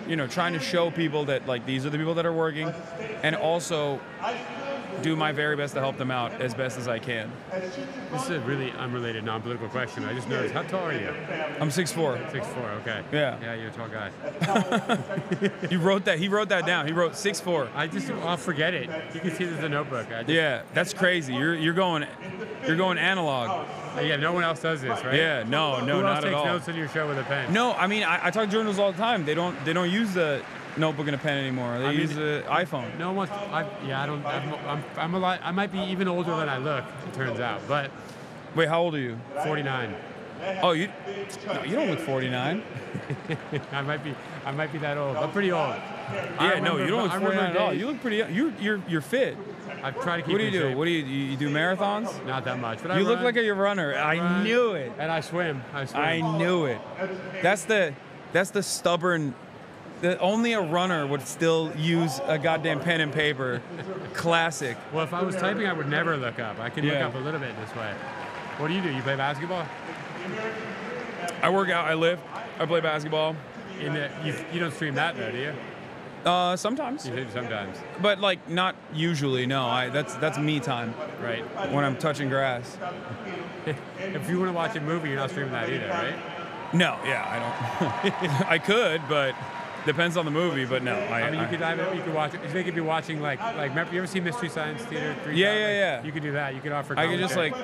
Speaker 1: you know, trying to show people that like these are the people that are working, and also do my very best to help them out as best as I can.
Speaker 2: This is a really unrelated, non-political question. I just noticed, how tall are you?
Speaker 1: I'm 6'4".
Speaker 2: 6'4", okay.
Speaker 1: Yeah.
Speaker 2: Yeah, you're a tall guy.
Speaker 1: He wrote that down. He wrote 6'4".
Speaker 2: I'll forget it. You can see this in the notebook.
Speaker 1: Yeah, that's crazy. You're going analog.
Speaker 2: Yeah, no one else does this, right?
Speaker 1: Yeah, no,
Speaker 2: Who
Speaker 1: not
Speaker 2: else
Speaker 1: at
Speaker 2: takes
Speaker 1: all.
Speaker 2: notes on your show with a pen?
Speaker 1: No, I mean I talk to journalists all the time. They don't use the notebook and a pen anymore. They use the iPhone.
Speaker 2: No one. I'm a lot. I might be even older than I look. It turns out, but
Speaker 1: Wait, how old are you?
Speaker 2: 49.
Speaker 1: Oh, you don't look 49.
Speaker 2: I might be that old. I'm pretty old.
Speaker 1: Yeah, no, you don't look 49 at all. You look pretty. You're fit.
Speaker 2: I try to keep.
Speaker 1: What do you
Speaker 2: in
Speaker 1: do?
Speaker 2: shape.
Speaker 1: What do you do? Marathons?
Speaker 2: Not that much, but
Speaker 1: You look
Speaker 2: run.
Speaker 1: like a runner. I knew it.
Speaker 2: And I swim.
Speaker 1: I knew it. That's the stubborn. Only a runner would still use a goddamn pen and paper. Classic.
Speaker 2: Well, if I was typing, I would never look up. I can look up a little bit this way. What do? You play basketball?
Speaker 1: I work out. I lift. I play basketball.
Speaker 2: You don't stream that though, do you?
Speaker 1: Sometimes.
Speaker 2: You do sometimes.
Speaker 1: But like not usually. No, that's me time.
Speaker 2: Right.
Speaker 1: When I'm touching grass.
Speaker 2: If you want to watch a movie, you're not streaming that either, right?
Speaker 1: No, yeah, I don't. I could, but depends on the movie. But no,
Speaker 2: I mean, you could watch it. They could be watching like. Remember, you ever see Mystery Science Theater 3000?
Speaker 1: Yeah.
Speaker 2: You could do that. You could offer.
Speaker 1: I could just like.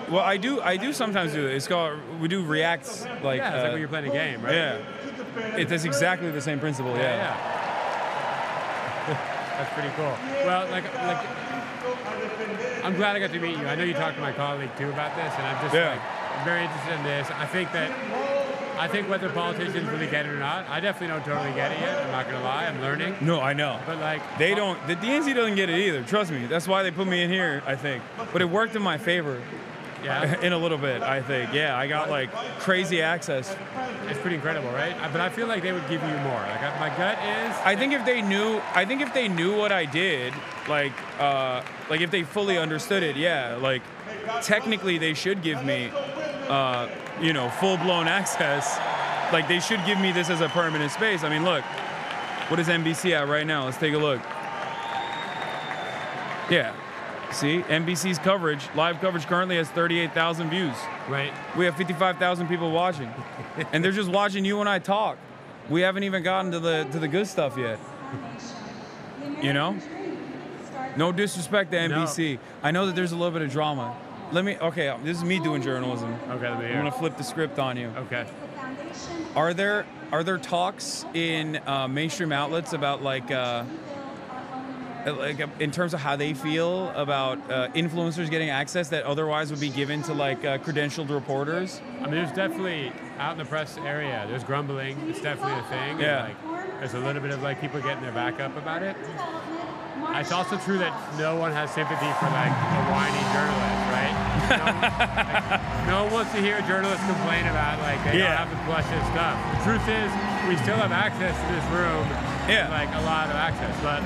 Speaker 1: Well, I do sometimes do it. It's called. We do reacts like.
Speaker 2: Yeah, it's like when you're playing a game, right?
Speaker 1: Yeah. It's exactly the same principle. Yeah.
Speaker 2: That's pretty cool. Well, like, I'm glad I got to meet you. I know you talked to my colleague too about this, and I'm just like very interested in this. I think whether politicians really get it or not, I definitely don't totally get it yet. I'm not gonna lie, I'm learning.
Speaker 1: No, I know.
Speaker 2: But like,
Speaker 1: they don't. The DNC doesn't get it either. Trust me. That's why they put me in here. I think. But it worked in my favor.
Speaker 2: Yeah.
Speaker 1: In a little bit, I think. Yeah, I got like crazy access.
Speaker 2: It's pretty incredible, right? But I feel like they would give you more. Like my gut is.
Speaker 1: I think if they knew what I did, like if they fully understood it, yeah, like technically they should give me, full-blown access. Like they should give me this as a permanent space. I mean, look, what is NBC at right now? Let's take a look. Yeah. See, NBC's live coverage currently has 38,000 views.
Speaker 2: Right.
Speaker 1: We have 55,000 people watching. And they're just watching you and I talk. We haven't even gotten to the good stuff yet. You know? No disrespect to NBC. No. I know that there's a little bit of drama. This is me doing journalism.
Speaker 2: Okay, let me hear.
Speaker 1: I'm gonna flip the script on you.
Speaker 2: Okay.
Speaker 1: Are there talks in mainstream outlets about like in terms of how they feel about influencers getting access that otherwise would be given to like credentialed reporters?
Speaker 2: I mean, there's definitely out in the press area. There's grumbling. It's definitely a thing.
Speaker 1: Yeah.
Speaker 2: Like, there's a little bit of like people getting their back up about it. It's also true that no one has sympathy for like a whiny journalist, right? No one wants to hear journalists complain about like they don't have to flush this stuff. The truth is, we still have access to this room.
Speaker 1: Yeah.
Speaker 2: Like a lot of access, but.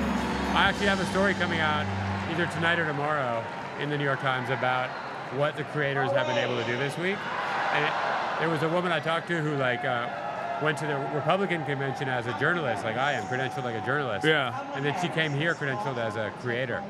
Speaker 2: I actually have a story coming out either tonight or tomorrow in the New York Times about what the creators have been able to do this week. And there was a woman I talked to who like went to the Republican convention as a journalist, like I am, credentialed like a journalist.
Speaker 1: Yeah.
Speaker 2: And then she came here credentialed as a creator.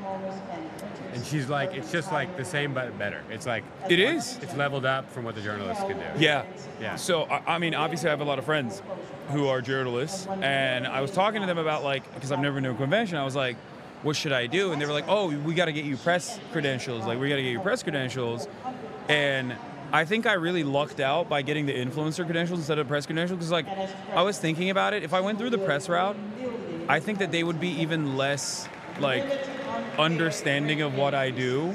Speaker 2: And she's like, it's just like the same but better. It's like
Speaker 1: it is.
Speaker 2: It's leveled up from what the journalists can do.
Speaker 1: Yeah.
Speaker 2: Yeah.
Speaker 1: So I mean, obviously, I have a lot of friends who are journalists, and I was talking to them about like, because I've never been to a convention, I was like, what should I do? And they were like, oh, we got to get you press credentials. Like, we got to get you press credentials. And I think I really lucked out by getting the influencer credentials instead of press credentials, because like I was thinking about it. If I went through the press route, I think that they would be even less like understanding of what I do,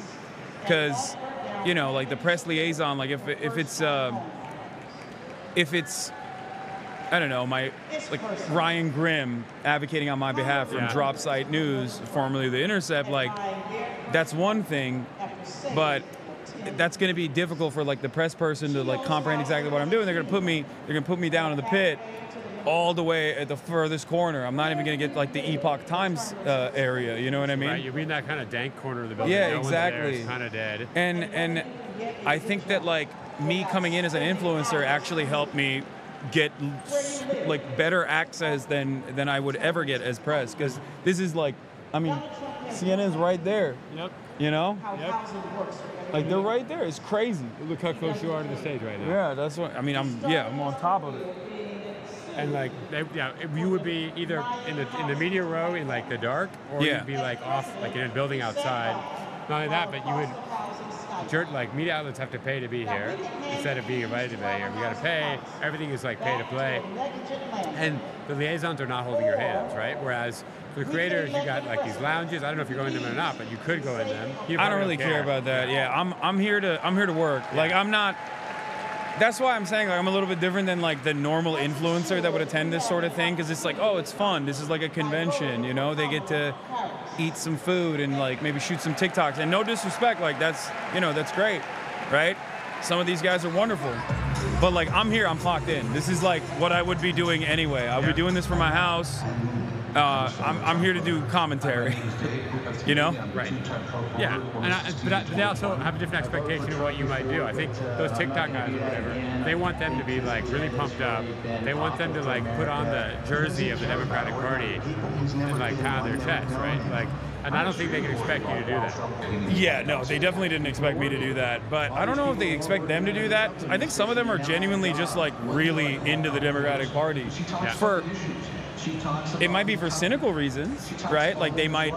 Speaker 1: because you know, like the press liaison, like if it's I don't know, my like Ryan Grimm advocating on my behalf from Drop Site News, formerly The Intercept, like that's one thing, but that's going to be difficult for like the press person to like comprehend exactly what I'm doing. They're going to put me down in the pit all the way at the furthest corner. I'm not even going to get like the Epoch Times area, you know what I mean?
Speaker 2: Right, you're in that kind of dank corner of the building.
Speaker 1: Yeah,
Speaker 2: no
Speaker 1: exactly.
Speaker 2: One's there, it's kind of dead.
Speaker 1: And I think that like me coming in as an influencer actually helped me get like better access than I would ever get as press, because this is like, I mean, CNN's right there.
Speaker 2: Yep.
Speaker 1: You know?
Speaker 2: Yep.
Speaker 1: Like they're right there. It's crazy.
Speaker 2: Look how close you are to the stage right now.
Speaker 1: Yeah, that's what I mean. I'm on top of it.
Speaker 2: And like, you would be either in the media row in like the dark, or you'd be like off, like in a building outside. Not only that, but you would. Like media outlets have to pay to be here instead of being invited to be here. We got to pay. Everything is like pay to play, and the liaisons are not holding your hands, right? Whereas for the creators, you got like these lounges. I don't know if you're going in them or not, but you could go in them.
Speaker 1: I don't really care about that. Yeah, I'm here to work. Yeah. Like I'm not. That's why I'm saying like I'm a little bit different than like the normal influencer that would attend this sort of thing, because it's like, oh, it's fun. This is like a convention, you know. They get to eat some food and like maybe shoot some TikToks. And no disrespect, like that's great, right? Some of these guys are wonderful, but like I'm here, I'm clocked in. This is like what I would be doing anyway. I'll be doing this from my house. I'm here to do commentary, you know?
Speaker 2: Right. Yeah, but they also have a different expectation of what you might do. I think those TikTok guys or whatever, they want them to be like really pumped up. They want them to like put on the jersey of the Democratic Party and like pound their chest, right? Like, and I don't think they can expect you to do that.
Speaker 1: Yeah, no, they definitely didn't expect me to do that. But I don't know if they expect them to do that. I think some of them are genuinely just like really into the Democratic Party. Yeah. It might be for cynical reasons, right? Like they might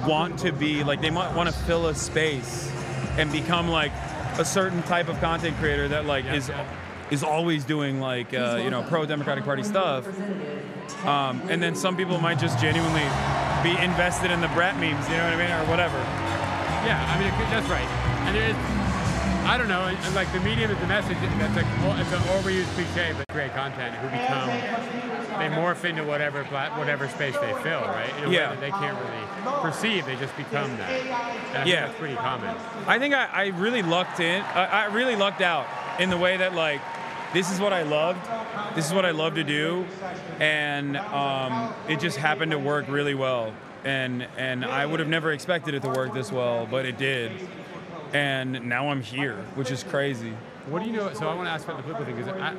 Speaker 1: want to be, like they might want to fill a space and become like a certain type of content creator that like is always doing like pro-Democratic Party stuff. And then some people might just genuinely be invested in the brat memes, you know what I mean, or whatever.
Speaker 2: Yeah, I mean that's right. And there is, I don't know, and like the medium is the message. That's like it's an overused cliche, but great content who become. They morph into whatever space they fill, right? In a way that they can't really perceive, they just become that. And I think that's pretty common.
Speaker 1: I think I really lucked in. I really lucked out in the way that like, this is what I loved. This is what I love to do, and it just happened to work really well. And I would have never expected it to work this well, but it did. And now I'm here, which is crazy.
Speaker 2: What do you know? So I want to ask about the political thing, because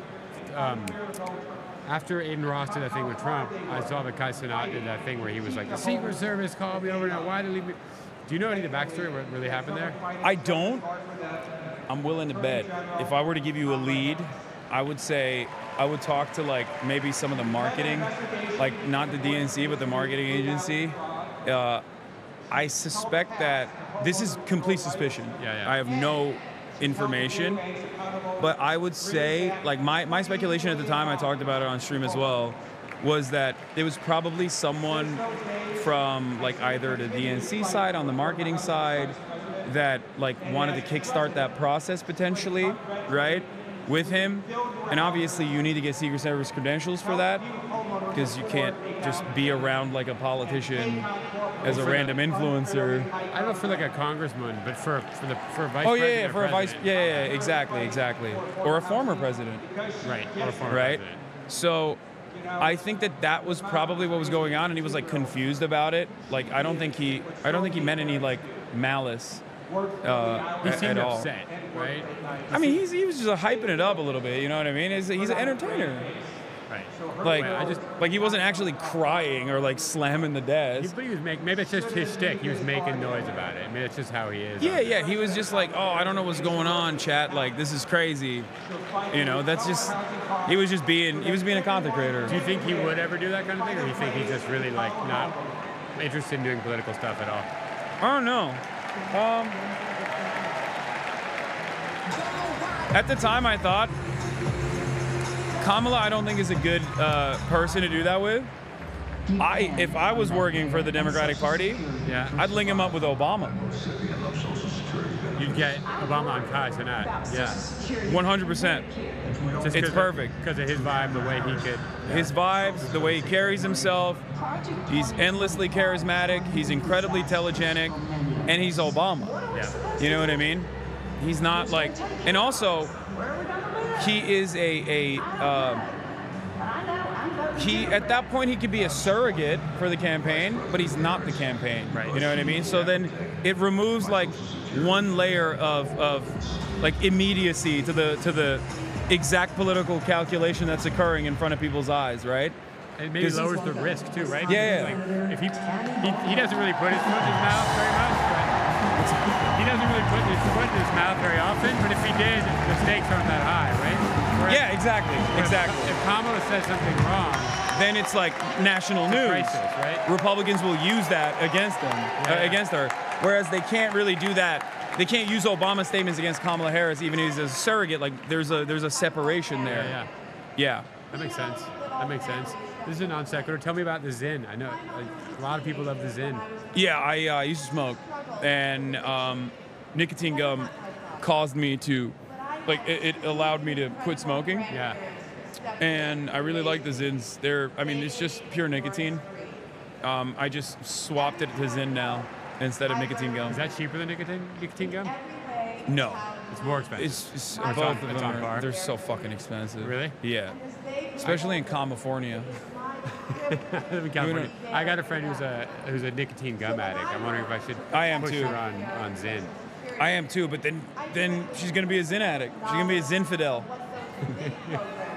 Speaker 2: after Aiden Ross did that thing with Trump, I saw that Kai Cenat did that thing where he was like, the Secret Service called me over now, why did they leave me? Do you know any of the backstory, what really happened there?
Speaker 1: I don't. I'm willing to bet. If I were to give you a lead, I would say I would talk to like maybe some of the marketing, like not the DNC, but the marketing agency. I suspect that this is complete suspicion. I have no information, but I would say, like my speculation at the time, I talked about it on stream as well, was that it was probably someone from like either the DNC side, on the marketing side, that like wanted to kickstart that process potentially, right, with him. And obviously you need to get Secret Service credentials for that, because you can't just be around like a politician as a random influencer.
Speaker 2: I don't know for like a congressman, but for a vice president.
Speaker 1: Oh yeah, for a vice. Yeah, exactly. Or a former president.
Speaker 2: Right. Or a former president.
Speaker 1: So I think that was probably what was going on, and he was like confused about it. Like I don't think he meant any like malice.
Speaker 2: He seemed upset, right?
Speaker 1: I mean, he was just hyping it up a little bit. You know what I mean? He's an entertainer.
Speaker 2: Right.
Speaker 1: Like he wasn't actually crying or like slamming the desk.
Speaker 2: But he was maybe it's just his shtick. He was making noise about it. I mean, it's just how he is.
Speaker 1: Yeah. He was just like, oh, I don't know what's going on, chat. Like this is crazy. You know, that's just. He was being a content creator.
Speaker 2: Do you think he would ever do that kind of thing, or do you think he's just really like not interested in doing political stuff at all?
Speaker 1: I don't know. at the time I thought Kamala, I don't think is a good person to do that with. If I was working for the Democratic Party,
Speaker 2: Yeah.
Speaker 1: I'd link him up with Obama.
Speaker 2: You'd get Obama on Kai tonight. Yeah.
Speaker 1: 100%. It's perfect.
Speaker 2: Because of his vibe, the way he could.
Speaker 1: His vibes, the way he carries himself, he's endlessly charismatic, he's incredibly telegenic, and he's Obama.
Speaker 2: Yeah.
Speaker 1: You know what I mean? He's not like, and also, he is he, at that point, he could be a surrogate for the campaign, but he's not the campaign.
Speaker 2: Right.
Speaker 1: You know what I mean? So then it removes like one layer of like immediacy to the exact political calculation that's occurring in front of people's eyes, right?
Speaker 2: And maybe lowers the risk too, right?
Speaker 1: Yeah.
Speaker 2: Like, if he doesn't really put his foot in his mouth very much, but he doesn't really put his foot in his mouth very often. But if he did, the stakes aren't that high, right? Whereas,
Speaker 1: Yeah, exactly.
Speaker 2: If Kamala says something wrong,
Speaker 1: Then it's like national news.
Speaker 2: crisis, right?
Speaker 1: Republicans will use that against them, against her. Whereas they can't really do that. They can't use Obama statements against Kamala Harris, even if he's a surrogate. Like there's a separation there.
Speaker 2: Yeah. That makes sense. That makes sense. This is a non sequitur. Tell me about the Zyn. I know a lot of people love the Zyn.
Speaker 1: Yeah, I used to smoke, and nicotine gum caused me to, like, it allowed me to quit smoking.
Speaker 2: Yeah.
Speaker 1: And I really like the Zyns. It's just pure nicotine. I just swapped it to Zyn now instead of nicotine gum.
Speaker 2: Is that cheaper than nicotine gum?
Speaker 1: No.
Speaker 2: It's more expensive.
Speaker 1: It's
Speaker 2: Or it's
Speaker 1: both
Speaker 2: on-
Speaker 1: of
Speaker 2: it's
Speaker 1: them
Speaker 2: on
Speaker 1: are-
Speaker 2: par?
Speaker 1: They're so fucking expensive.
Speaker 2: Really?
Speaker 1: Yeah. Especially in California.
Speaker 2: I got a friend who's a nicotine gum addict. I'm wondering if I should push
Speaker 1: too.
Speaker 2: her on Zyn.
Speaker 1: I am too, but then she's gonna be a Zyn addict. She's gonna be a Zinfidel.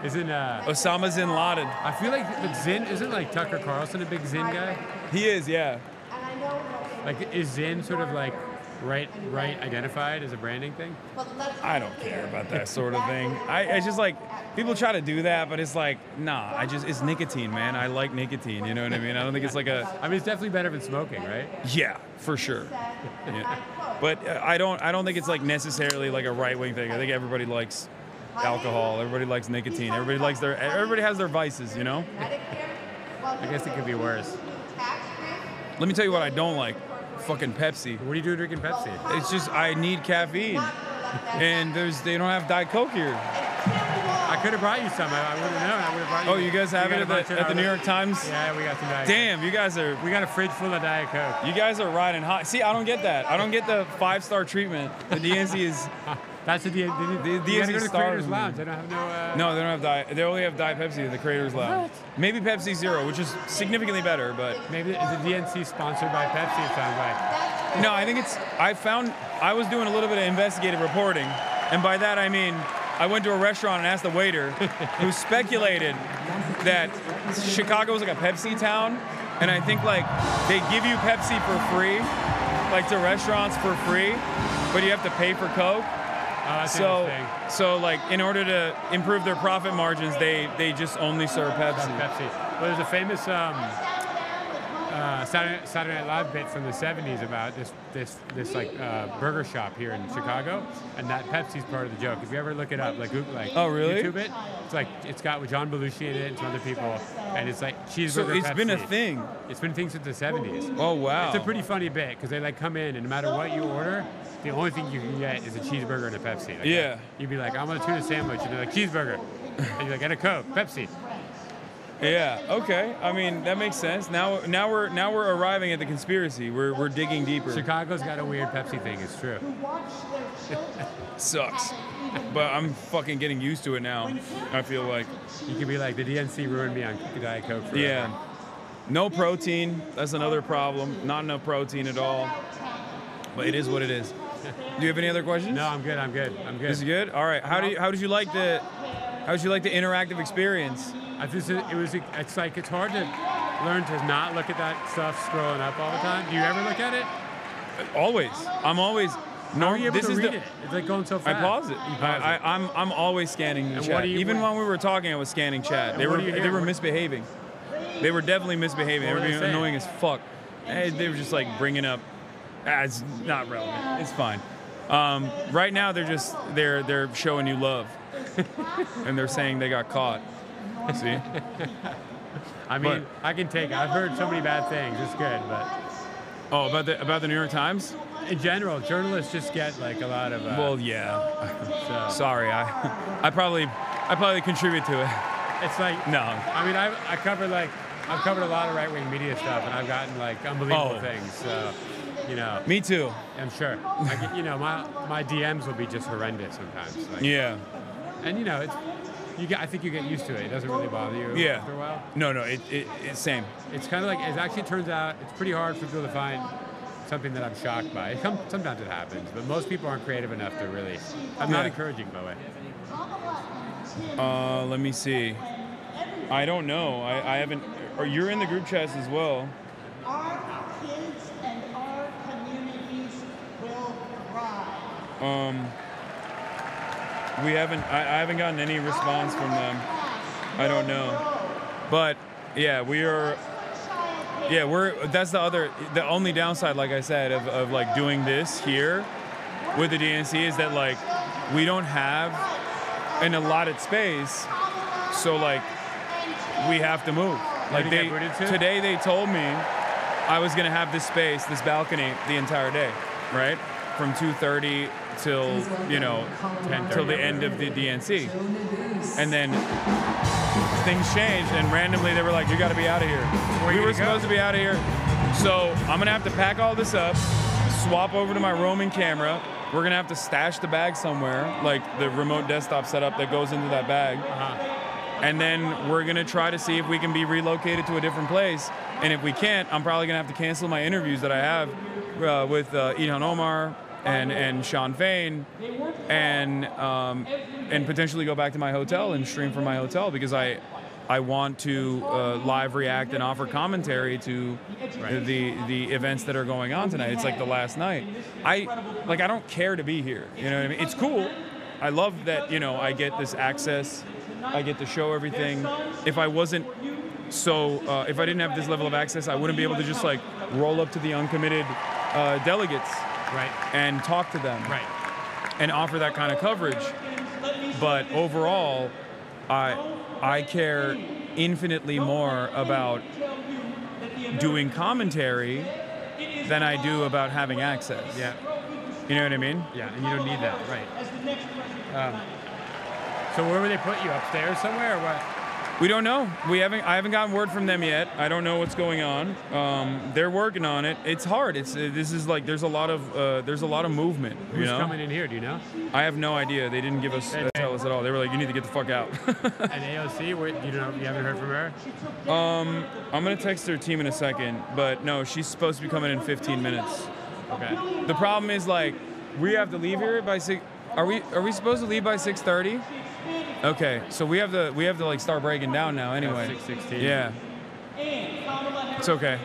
Speaker 2: Isn't
Speaker 1: Osama Bin Laden.
Speaker 2: I feel like the Zyn isn't like Tucker Carlson a big Zyn guy?
Speaker 1: He is, yeah.
Speaker 2: Like is Zyn sort of like right identified as a branding thing?
Speaker 1: I don't care about that sort of thing. It's just like people try to do that, but it's like, nah. It's nicotine, man. I like nicotine. You know what I mean? I don't think it's like a.
Speaker 2: I mean, it's definitely better than smoking, right?
Speaker 1: Yeah, for sure. Yeah. But I don't think it's like necessarily like a right-wing thing. I think everybody likes alcohol. Everybody likes nicotine. Everybody has their vices, you know?
Speaker 2: I guess it could be worse.
Speaker 1: Let me tell you what I don't like. Fucking Pepsi.
Speaker 2: What do you do drinking Pepsi?
Speaker 1: It's just I need caffeine. And they don't have Diet Coke here.
Speaker 2: I could have brought you some. I would have known. I would have brought you.
Speaker 1: Oh, you guys have it at the New York Times?
Speaker 2: Yeah, we got some Diet Coke.
Speaker 1: Damn, you guys are.
Speaker 2: We got a fridge full of Diet Coke.
Speaker 1: You guys are riding high. See, I don't get that. I don't get the 5-star treatment. The DNC is.
Speaker 2: That's the
Speaker 1: DNC
Speaker 2: DNC. You gotta go to the
Speaker 1: starving
Speaker 2: Creators
Speaker 1: me.
Speaker 2: Lounge. They don't have no.
Speaker 1: No, they don't have Diet. They only have Diet Pepsi at the Creators Lounge.
Speaker 2: What?
Speaker 1: Maybe Pepsi Zero, which is significantly better, but.
Speaker 2: Maybe is the DNC sponsored by Pepsi? It sounds like.
Speaker 1: No, I think it's. I was doing a little bit of investigative reporting, and by that I mean I went to a restaurant and asked the waiter, who speculated that Chicago was like a Pepsi town, and I think like they give you Pepsi for free, like to restaurants for free, but you have to pay for Coke.
Speaker 2: That's interesting.
Speaker 1: So like in order to improve their profit margins, they just only serve Pepsi.
Speaker 2: Pepsi. Well, there's a famous Saturday Night Live bit from the 70s about this burger shop here in Chicago, and that Pepsi's part of the joke. If you ever look it up, like Google,
Speaker 1: Oh, really?
Speaker 2: YouTube it, it's got with John Belushi in it and some other people, and it's like cheeseburger.
Speaker 1: So it's
Speaker 2: Pepsi.
Speaker 1: been a thing.
Speaker 2: It's been a thing since the 70s.
Speaker 1: Oh wow.
Speaker 2: It's a pretty funny bit because they like come in and no matter what you order, the only thing you can get is a cheeseburger and a Pepsi. Like,
Speaker 1: Yeah.
Speaker 2: You'd be like, I want a tuna sandwich, and they're like, cheeseburger, and you're like, and a Coke, Pepsi.
Speaker 1: Yeah. Okay. I mean, that makes sense. Now we're arriving at the conspiracy. We're digging deeper.
Speaker 2: Chicago's got a weird Pepsi thing. It's true.
Speaker 1: Sucks. But I'm fucking getting used to it now. I feel like.
Speaker 2: You could be like, the DNC ruined me on Diet Coke forever.
Speaker 1: Yeah. No protein. That's another problem. Not enough protein at all. But it is what it is. Do you have any other questions?
Speaker 2: No, I'm good.
Speaker 1: This is good. All right. How did you like the interactive experience?
Speaker 2: It's hard to learn to not look at that stuff scrolling up all the time. Do you ever look at it?
Speaker 1: Always. I'm always.
Speaker 2: How are you able to read it? It's like going so
Speaker 1: I
Speaker 2: fast.
Speaker 1: pause it.
Speaker 2: You pause it.
Speaker 1: I'm always scanning the
Speaker 2: And
Speaker 1: chat.
Speaker 2: what do you-
Speaker 1: Even when we were talking, I was scanning chat. They
Speaker 2: what
Speaker 1: were
Speaker 2: do you hear?
Speaker 1: misbehaving. They were definitely misbehaving.
Speaker 2: What
Speaker 1: They
Speaker 2: were
Speaker 1: were
Speaker 2: they
Speaker 1: being
Speaker 2: saying?
Speaker 1: annoying as fuck. They were just like bringing up. It's not relevant. It's fine. Right now, they're showing you love, and they're saying they got caught. See?
Speaker 2: I mean, I can take it. I've heard so many bad things. It's good, but
Speaker 1: Oh, about the New York Times?
Speaker 2: in general, journalists just get like a lot of.
Speaker 1: Well, yeah.
Speaker 2: so
Speaker 1: Sorry, I probably contribute to it.
Speaker 2: it's like
Speaker 1: No.
Speaker 2: I mean, I've covered a lot of right-wing media stuff, and I've gotten like unbelievable
Speaker 1: Oh.
Speaker 2: things. So, you know,
Speaker 1: Me too.
Speaker 2: I'm sure. Like, you know, my DMs will be just horrendous sometimes. Like,
Speaker 1: Yeah.
Speaker 2: And you know, I think you get used to it. It doesn't really bother you
Speaker 1: Yeah.
Speaker 2: after a while.
Speaker 1: No, it's same.
Speaker 2: It's kind of like, it actually turns out it's pretty hard for people to find something that I'm shocked by. Sometimes it happens, but most people aren't creative enough to really. I'm not
Speaker 1: Yeah.
Speaker 2: encouraging, by the way.
Speaker 1: Let me see. I don't know. I haven't. Or you're in the group chats as well.
Speaker 5: Our kids and our communities will thrive.
Speaker 1: We haven't. I haven't gotten any response from them. I don't know. But yeah, we are. Yeah, that's the only downside, like I said, of like doing this here with the DNC is that like we don't have an allotted space, so like we have to move. Like today they told me I was gonna have this space, this balcony, the entire day, right? From 2:30 till till the end of the DNC, and then things changed, and randomly they were like, "You got to be out of here." We were supposed to be out of here, so I'm gonna have to pack all this up, swap over to my roaming camera. We're gonna have to stash the bag somewhere, like the remote desktop setup that goes into that bag. And then we're gonna try to see if we can be relocated to a different place. And if we can't, I'm probably gonna have to cancel my interviews that I have with Ilhan Omar and Sean Fain, and potentially go back to my hotel and stream from my hotel, because I want to live react and offer commentary to the events that are going on tonight. It's like the last night. I don't care to be here. You know what I mean? It's cool. I love that, I get this access. I get to show everything. If I wasn't if I didn't have this level of access, I wouldn't be able to just like roll up to the uncommitted delegates,
Speaker 2: Right.
Speaker 1: and talk to them,
Speaker 2: Right.
Speaker 1: and offer that kind of coverage. But overall, I care infinitely more about doing commentary than I do about having access.
Speaker 2: Yeah.
Speaker 1: You know what I mean?
Speaker 2: Yeah, and you don't need that, right? So where would they put you, upstairs somewhere, or what?
Speaker 1: We don't know. I haven't gotten word from them yet. I don't know what's going on. They're working on it. It's hard. This is like there's a lot of movement.
Speaker 2: Who's coming in here? Do you know?
Speaker 1: I have no idea. They didn't give us tell us at all. They were like, you need to get the fuck out.
Speaker 2: And AOC, you haven't heard from her?
Speaker 1: I'm gonna text her team in a second, but no, she's supposed to be coming in 15 minutes.
Speaker 2: Okay.
Speaker 1: The problem is like we have to leave here by 6. Are we supposed to leave by 6:30? Okay, so we have to like start breaking down now anyway.
Speaker 2: 6:16.
Speaker 1: Yeah. It's okay.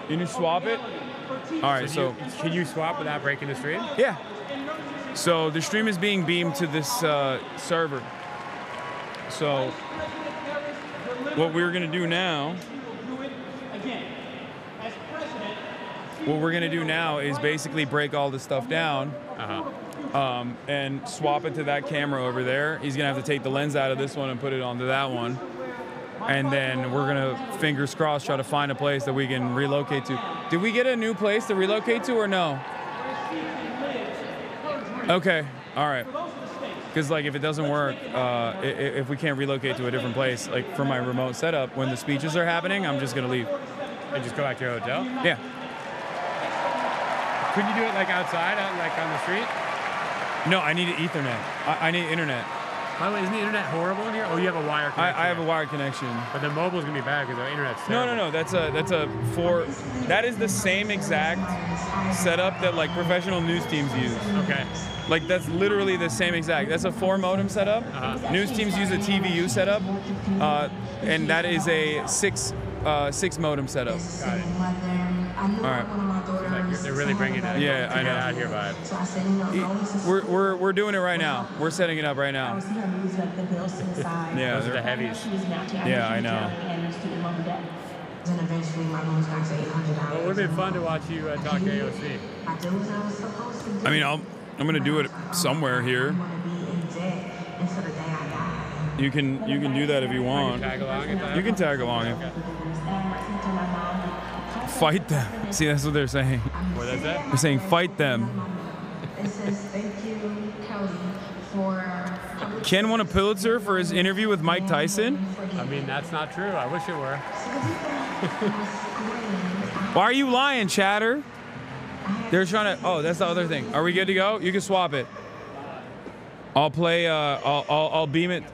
Speaker 1: You need to swap it? All right, so
Speaker 2: can you swap without breaking the stream?
Speaker 1: yeah. So the stream is being beamed to this server. So what we're gonna do now is basically break all this stuff down. And swap it to that camera over there. He's gonna have to take the lens out of this one and put it onto that one. And then we're gonna, fingers crossed, try to find a place that we can relocate to. Did we get a new place to relocate to or no? Okay, all right. Because like if it doesn't work, if we can't relocate to a different place, like for my remote setup, when the speeches are happening, I'm just gonna leave.
Speaker 2: And just go back to your hotel?
Speaker 1: Yeah.
Speaker 2: Couldn't you do it like outside, like on the street?
Speaker 1: No, I need Ethernet. I need internet.
Speaker 2: By the way, isn't the internet horrible in here? Oh, you have a wire connection.
Speaker 1: I have a wired connection.
Speaker 2: But the mobile's gonna be bad because the internet's
Speaker 1: No,
Speaker 2: terrible.
Speaker 1: that is the same exact setup that like professional news teams use.
Speaker 2: Okay.
Speaker 1: Like that's literally the same exact. That's a 4 modem setup. News teams use a TVU setup, and that is a 6 modem setup.
Speaker 2: Got it.
Speaker 1: All right.
Speaker 2: Like they're really bringing it.
Speaker 1: Yeah, I know.
Speaker 2: Out here vibe.
Speaker 1: We're doing it right now. We're setting it up right now.
Speaker 2: Yeah, those are the heavies.
Speaker 1: Yeah, I know.
Speaker 6: Then eventually my loans got to $800.
Speaker 2: Well, it would have been fun to watch you talk to AOC.
Speaker 6: I did what I was supposed to do.
Speaker 1: I mean, I'm gonna do it somewhere here.
Speaker 6: I'm gonna be in debt until the day I die.
Speaker 1: You can do that if you want.
Speaker 2: Tag along at that?
Speaker 1: You can tag along.
Speaker 2: Okay.
Speaker 1: Fight them. See, that's what they're saying.
Speaker 2: What is that?
Speaker 1: They're saying fight them.
Speaker 6: It says thank you, Kelly, for.
Speaker 1: Ken won a Pulitzer for his interview with Mike Tyson.
Speaker 2: I mean, that's not true. I wish it were.
Speaker 1: Why are you lying, Chatter? They're trying to. Oh, that's the other thing. Are we good to go? You can swap it. I'll play. I'll beam it.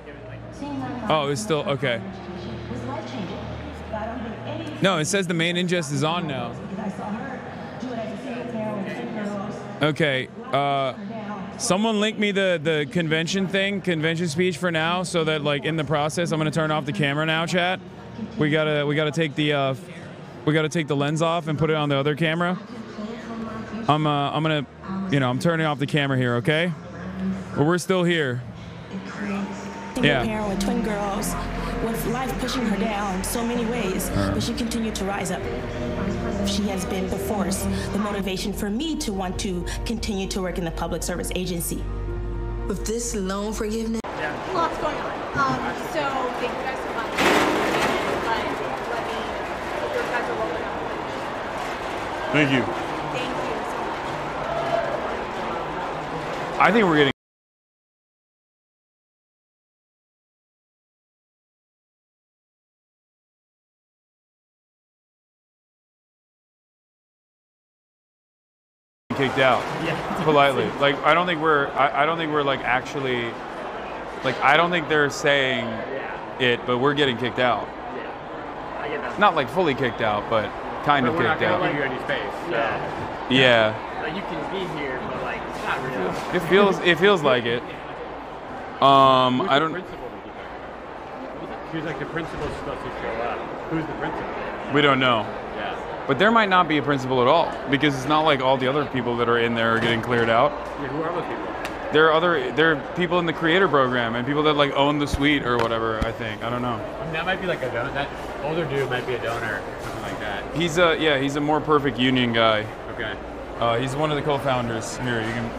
Speaker 1: Oh, it's still okay. No, it says the main ingest is on now. Okay. Someone link me the convention speech for now, so that like in the process, I'm gonna turn off the camera now, chat. We gotta take the lens off and put it on the other camera. I'm gonna, I'm turning off the camera here, okay? But we're still here.
Speaker 7: Single parent with twin girls, with life pushing her down so many ways, but she continued to rise up. She has been the force, the motivation for me to want to continue to work in the public service agency.
Speaker 6: With this loan forgiveness.
Speaker 8: Lots going on. So thank you guys so much. Let me hope those guys are rolling up.
Speaker 1: Thank you.
Speaker 8: Thank you so much.
Speaker 1: I think we're getting. Kicked out. Yeah. Politely. Like I don't think we're like actually like I don't think they're saying it, but we're getting kicked out.
Speaker 9: Yeah. I get that.
Speaker 1: Not like fully kicked out, but kind of kicked out.
Speaker 2: We're not gonna give you any space. So.
Speaker 1: Yeah.
Speaker 9: Like you can be here, but like it's not real.
Speaker 1: It feels like it.
Speaker 2: Who's
Speaker 1: I don't.
Speaker 2: The principal to keep there? She was like the principal's supposed to show up. Who's the principal?
Speaker 1: We don't know.
Speaker 2: Yeah.
Speaker 1: But there might not be a principal at all, because it's not like all the other people that are in there are getting cleared out.
Speaker 2: Yeah, who are those people?
Speaker 1: There are people in the creator program and people that like own the suite or whatever. I think I don't know.
Speaker 2: I mean, that might be like a donor. That older dude might be a donor, or something like that.
Speaker 1: He's a more perfect union guy.
Speaker 2: Okay.
Speaker 1: He's one of the co-founders. Here, you can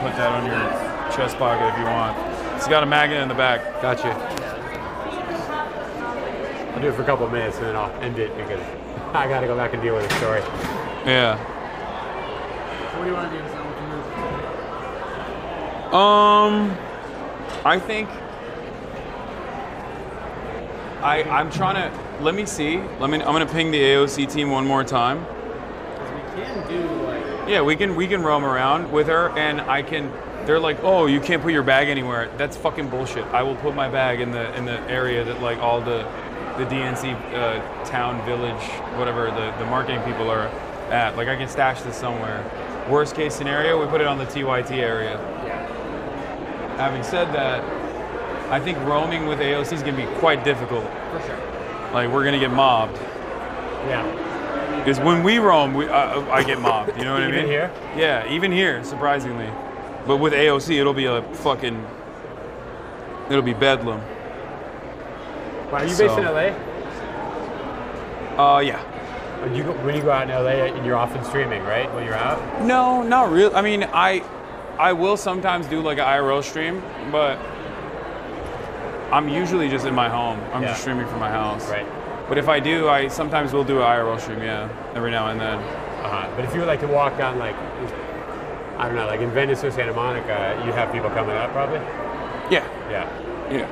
Speaker 1: put that on your chest pocket if you want. It's got a magnet in the back.
Speaker 2: Gotcha. I'll do it for a couple of minutes and then I'll end it because I gotta go back and deal with the story.
Speaker 1: Yeah.
Speaker 9: What do you want to do?
Speaker 1: I think I'm trying to. Let me see. I'm gonna ping the AOC team one more time.
Speaker 9: We can do like.
Speaker 1: Yeah, we can roam around with her, and I can. They're like, oh, you can't put your bag anywhere. That's fucking bullshit. I will put my bag in the area that like all the DNC town, village, whatever the marketing people are at. Like I can stash this somewhere. Worst case scenario, we put it on the TYT area.
Speaker 9: Yeah.
Speaker 1: Having said that, I think roaming with AOC is gonna be quite difficult.
Speaker 9: For sure.
Speaker 1: Like we're gonna get mobbed.
Speaker 2: Yeah.
Speaker 1: Because when we roam, I get mobbed. You know what I mean?
Speaker 2: Even here?
Speaker 1: Yeah, even here, surprisingly. But with AOC, it'll be it'll be bedlam.
Speaker 2: Well, are you based in LA?
Speaker 1: Yeah.
Speaker 2: When you go out in LA, you're often streaming, right? When you're out?
Speaker 1: No, not really. I mean, I will sometimes do like an IRL stream, but I'm usually just in my home. I'm just streaming from my house.
Speaker 2: Right.
Speaker 1: But if I do, I sometimes will do an IRL stream, yeah, every now and then.
Speaker 2: But if you would like to walk down, like, I don't know, like in Venice or Santa Monica, you have people coming up probably?
Speaker 1: Yeah.
Speaker 2: Yeah.
Speaker 1: Yeah.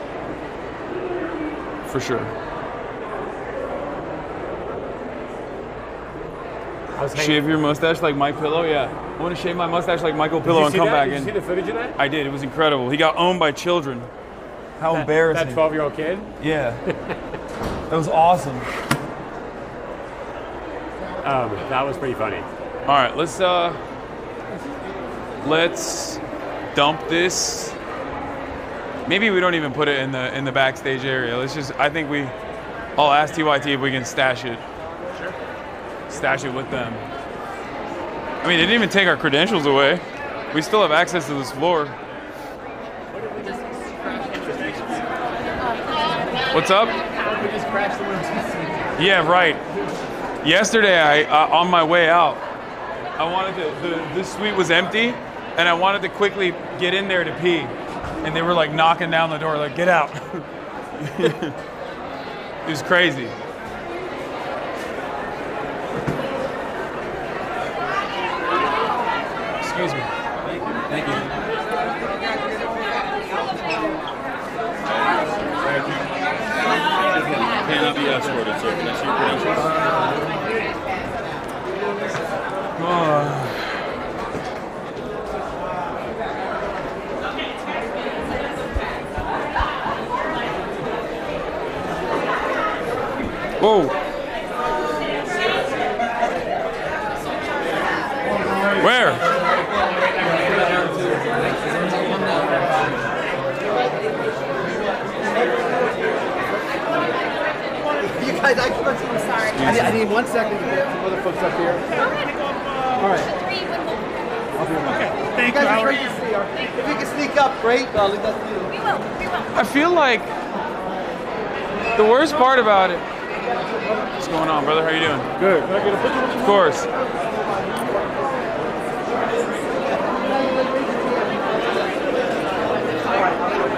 Speaker 1: For sure. Shave your mustache like Mike Pillow? Yeah. I want to shave my mustache like Michael Pillow and come back in.
Speaker 2: Did you see the footage of that?
Speaker 1: I did. It was incredible. He got owned by children. How embarrassing.
Speaker 2: That 12-year-old kid?
Speaker 1: Yeah. That was awesome.
Speaker 2: That was pretty funny.
Speaker 1: All right, let's dump this. Maybe we don't even put it in the backstage area. I'll ask TYT if we can stash it.
Speaker 9: Sure.
Speaker 1: Stash it with them. I mean, they didn't even take our credentials away. We still have access to this floor. What's up?
Speaker 9: We just crashed the room.
Speaker 1: Yeah, right. yesterday, on my way out, I wanted the suite was empty, and I wanted to quickly get in there to pee, and they were like knocking down the door, like, get out. It was crazy. Excuse me. Thank you.
Speaker 10: Cannot be escorted, sir. Can I see your credentials?
Speaker 1: Whoa. Where?
Speaker 11: You guys, I'm sorry. I need 1 second to get some other folks up here. All right.
Speaker 3: Okay. Thank you,
Speaker 11: Howard.
Speaker 3: Howard.
Speaker 11: If you can sneak up, great. I'll leave that to you.
Speaker 8: We will.
Speaker 1: I feel like the worst part about it. What's going on, brother? How you doing?
Speaker 3: Good. Can I get a picture with you?
Speaker 1: Of course.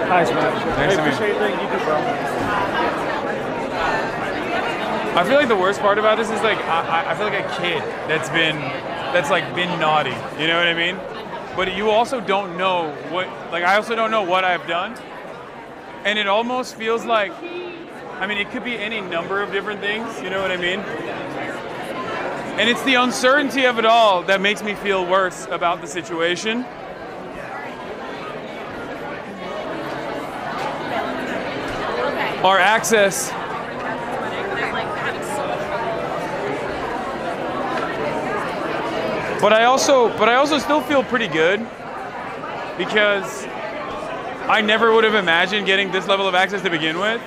Speaker 3: Hi, Smash.
Speaker 1: Nice to meet you.
Speaker 3: Appreciate everything you do, bro.
Speaker 1: I feel like the worst part about this is like I feel like a kid that's been naughty. You know what I mean? But you also don't know what, like, I also don't know what I've done, and it almost feels like, I mean, it could be any number of different things. You know what I mean? And it's the uncertainty of it all that makes me feel worse about the situation. Our access. But I also still feel pretty good because I never would have imagined getting this level of access to begin with.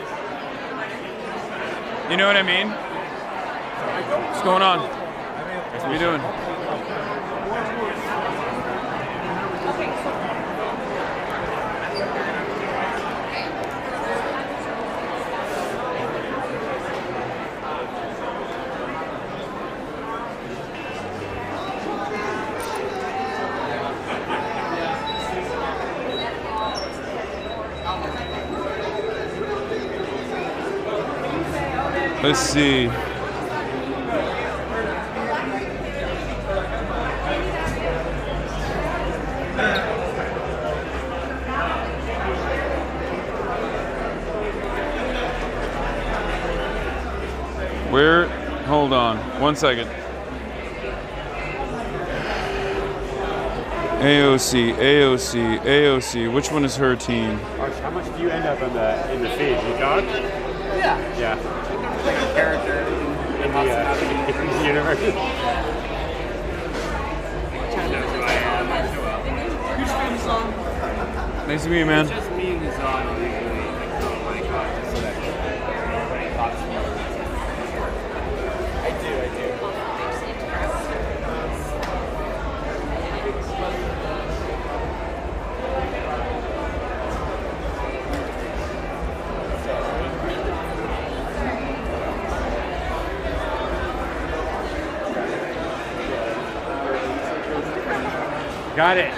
Speaker 1: You know what I mean? What's going on? What are you doing? Let's see. Where? Hold on. 1 second. AOC. Which one is her team?
Speaker 2: How much do you end up in the feed? You got?
Speaker 11: Yeah.
Speaker 2: Yeah.
Speaker 9: Like a character
Speaker 2: In the universe.
Speaker 1: Nice to meet you, man.
Speaker 9: It's just me and Hasan usually, like, oh my god, just so that everybody talks to me. I do.
Speaker 2: Got it.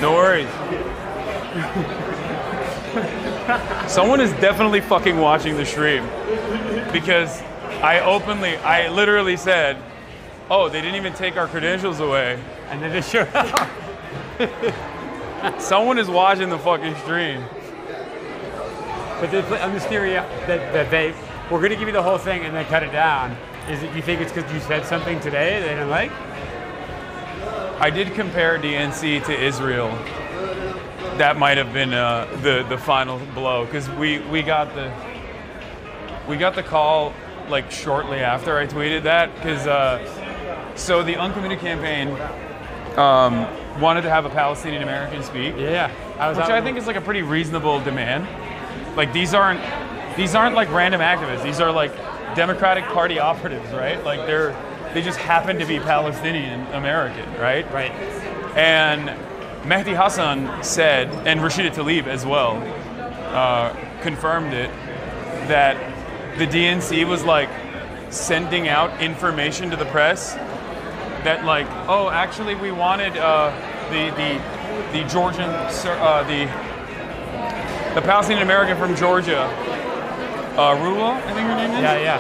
Speaker 1: No worries. Someone is definitely fucking watching the stream because I literally said, oh, they didn't even take our credentials away.
Speaker 2: And then they showed up.
Speaker 1: Someone is watching the fucking stream.
Speaker 2: But on this theory that they were going to give you the whole thing and then cut it down, is it, you think it's because you said something today they didn't like?
Speaker 1: I did compare DNC to Israel. That might have been the final blow because we got the call like shortly after I tweeted that because so the Uncommitted campaign wanted to have a Palestinian American speak.
Speaker 2: Yeah,
Speaker 1: which I think is like a pretty reasonable demand. Like these aren't like random activists. These are like Democratic Party operatives, right? Like they just happen to be Palestinian American, right?
Speaker 2: Right.
Speaker 1: And Mehdi Hasan said, and Rashida Tlaib as well, confirmed it, that the DNC was like sending out information to the press that like, oh, actually we wanted the Georgian, the Palestinian American from Georgia, Rula, I think her name is?
Speaker 2: Yeah.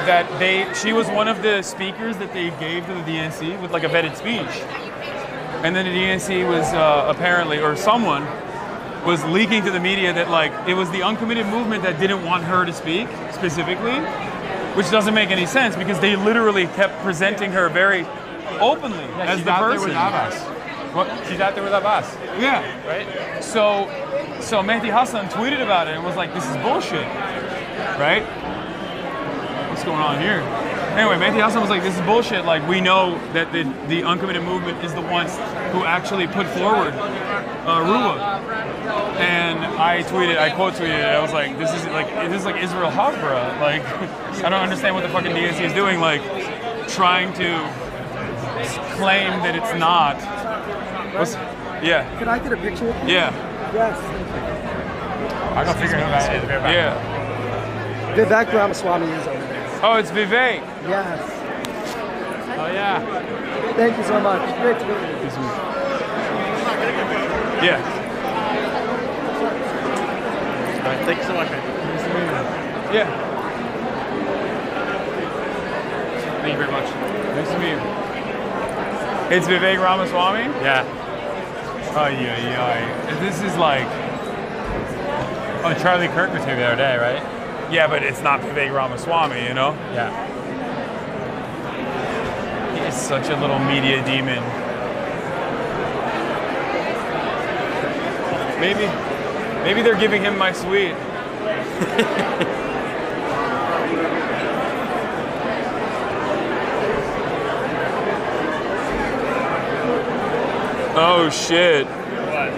Speaker 1: That she was one of the speakers that they gave to the DNC with like a vetted speech. And then the DNC was apparently, or someone was leaking to the media that like it was the uncommitted movement that didn't want her to speak specifically, which doesn't make any sense because they literally kept presenting her very openly as the person. What?
Speaker 2: She's out there with Abbas.
Speaker 1: Yeah.
Speaker 2: Right?
Speaker 1: So Mehdi Hasan tweeted about it and was like, this is bullshit. Right? What's going on here? Anyway, Mehdi Hasan was like, this is bullshit. Like, we know that the uncommitted movement is the ones who actually put forward Rula. And I quote tweeted it. I was like, this is like Israel Hafra. Like, I don't understand what the fucking DNC is doing. Like, trying to claim that it's not. Yeah.
Speaker 11: Can I get a picture with you?
Speaker 1: Yeah.
Speaker 11: Yes.
Speaker 2: I'll go figure who that is.
Speaker 1: Yeah.
Speaker 11: Vivek Ramaswamy is over there.
Speaker 1: Oh, it's Vivek.
Speaker 11: Yes.
Speaker 2: Oh, yeah.
Speaker 11: Thank you so much. Great to meet you.
Speaker 1: Yeah.
Speaker 10: All right, thank you so much, man.
Speaker 1: Nice to meet you. Yeah.
Speaker 2: Thank you very much.
Speaker 1: Nice to meet you. It's Vivek Ramaswamy?
Speaker 2: Yeah.
Speaker 1: Oh, yeah. This is like...
Speaker 2: Oh, Charlie Kirk was here the other day, right?
Speaker 1: Yeah, but it's not Vivek Ramaswamy, you know?
Speaker 2: Yeah.
Speaker 1: He is such a little media demon. Maybe they're giving him my suite. Oh shit.
Speaker 10: What?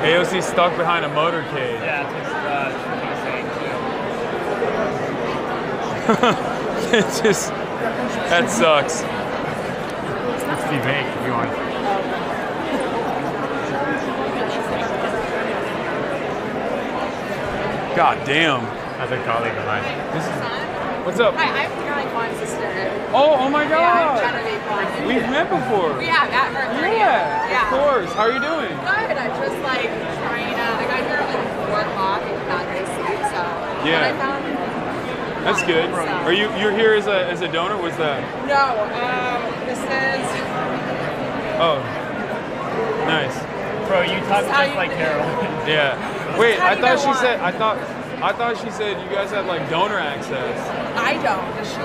Speaker 1: AOC stuck behind a motorcade.
Speaker 10: Yeah, that's what she's saying too.
Speaker 1: It's just, that sucks.
Speaker 2: Let's debate if you want.
Speaker 1: God damn.
Speaker 2: That's a colleague of mine.
Speaker 1: What's up?
Speaker 8: Hi, I'm Caroline Kwan's sister.
Speaker 1: Oh my God.
Speaker 8: Yeah, I'm Genevieve Kwan.
Speaker 1: We've met before.
Speaker 8: We have, at her.
Speaker 1: Yeah, of course. How are you doing?
Speaker 8: Good. I'm just like trying to, I got here at like 4 o'clock and not very sleep, so.
Speaker 1: Yeah.
Speaker 8: But I found
Speaker 1: That's good.
Speaker 8: So.
Speaker 1: Are you're here as a donor? What's that?
Speaker 8: No, this is.
Speaker 1: Oh, nice.
Speaker 10: Bro, you talk just like Carol.
Speaker 1: Yeah. Wait, I thought she said you guys had like donor access.
Speaker 8: I don't. Does she?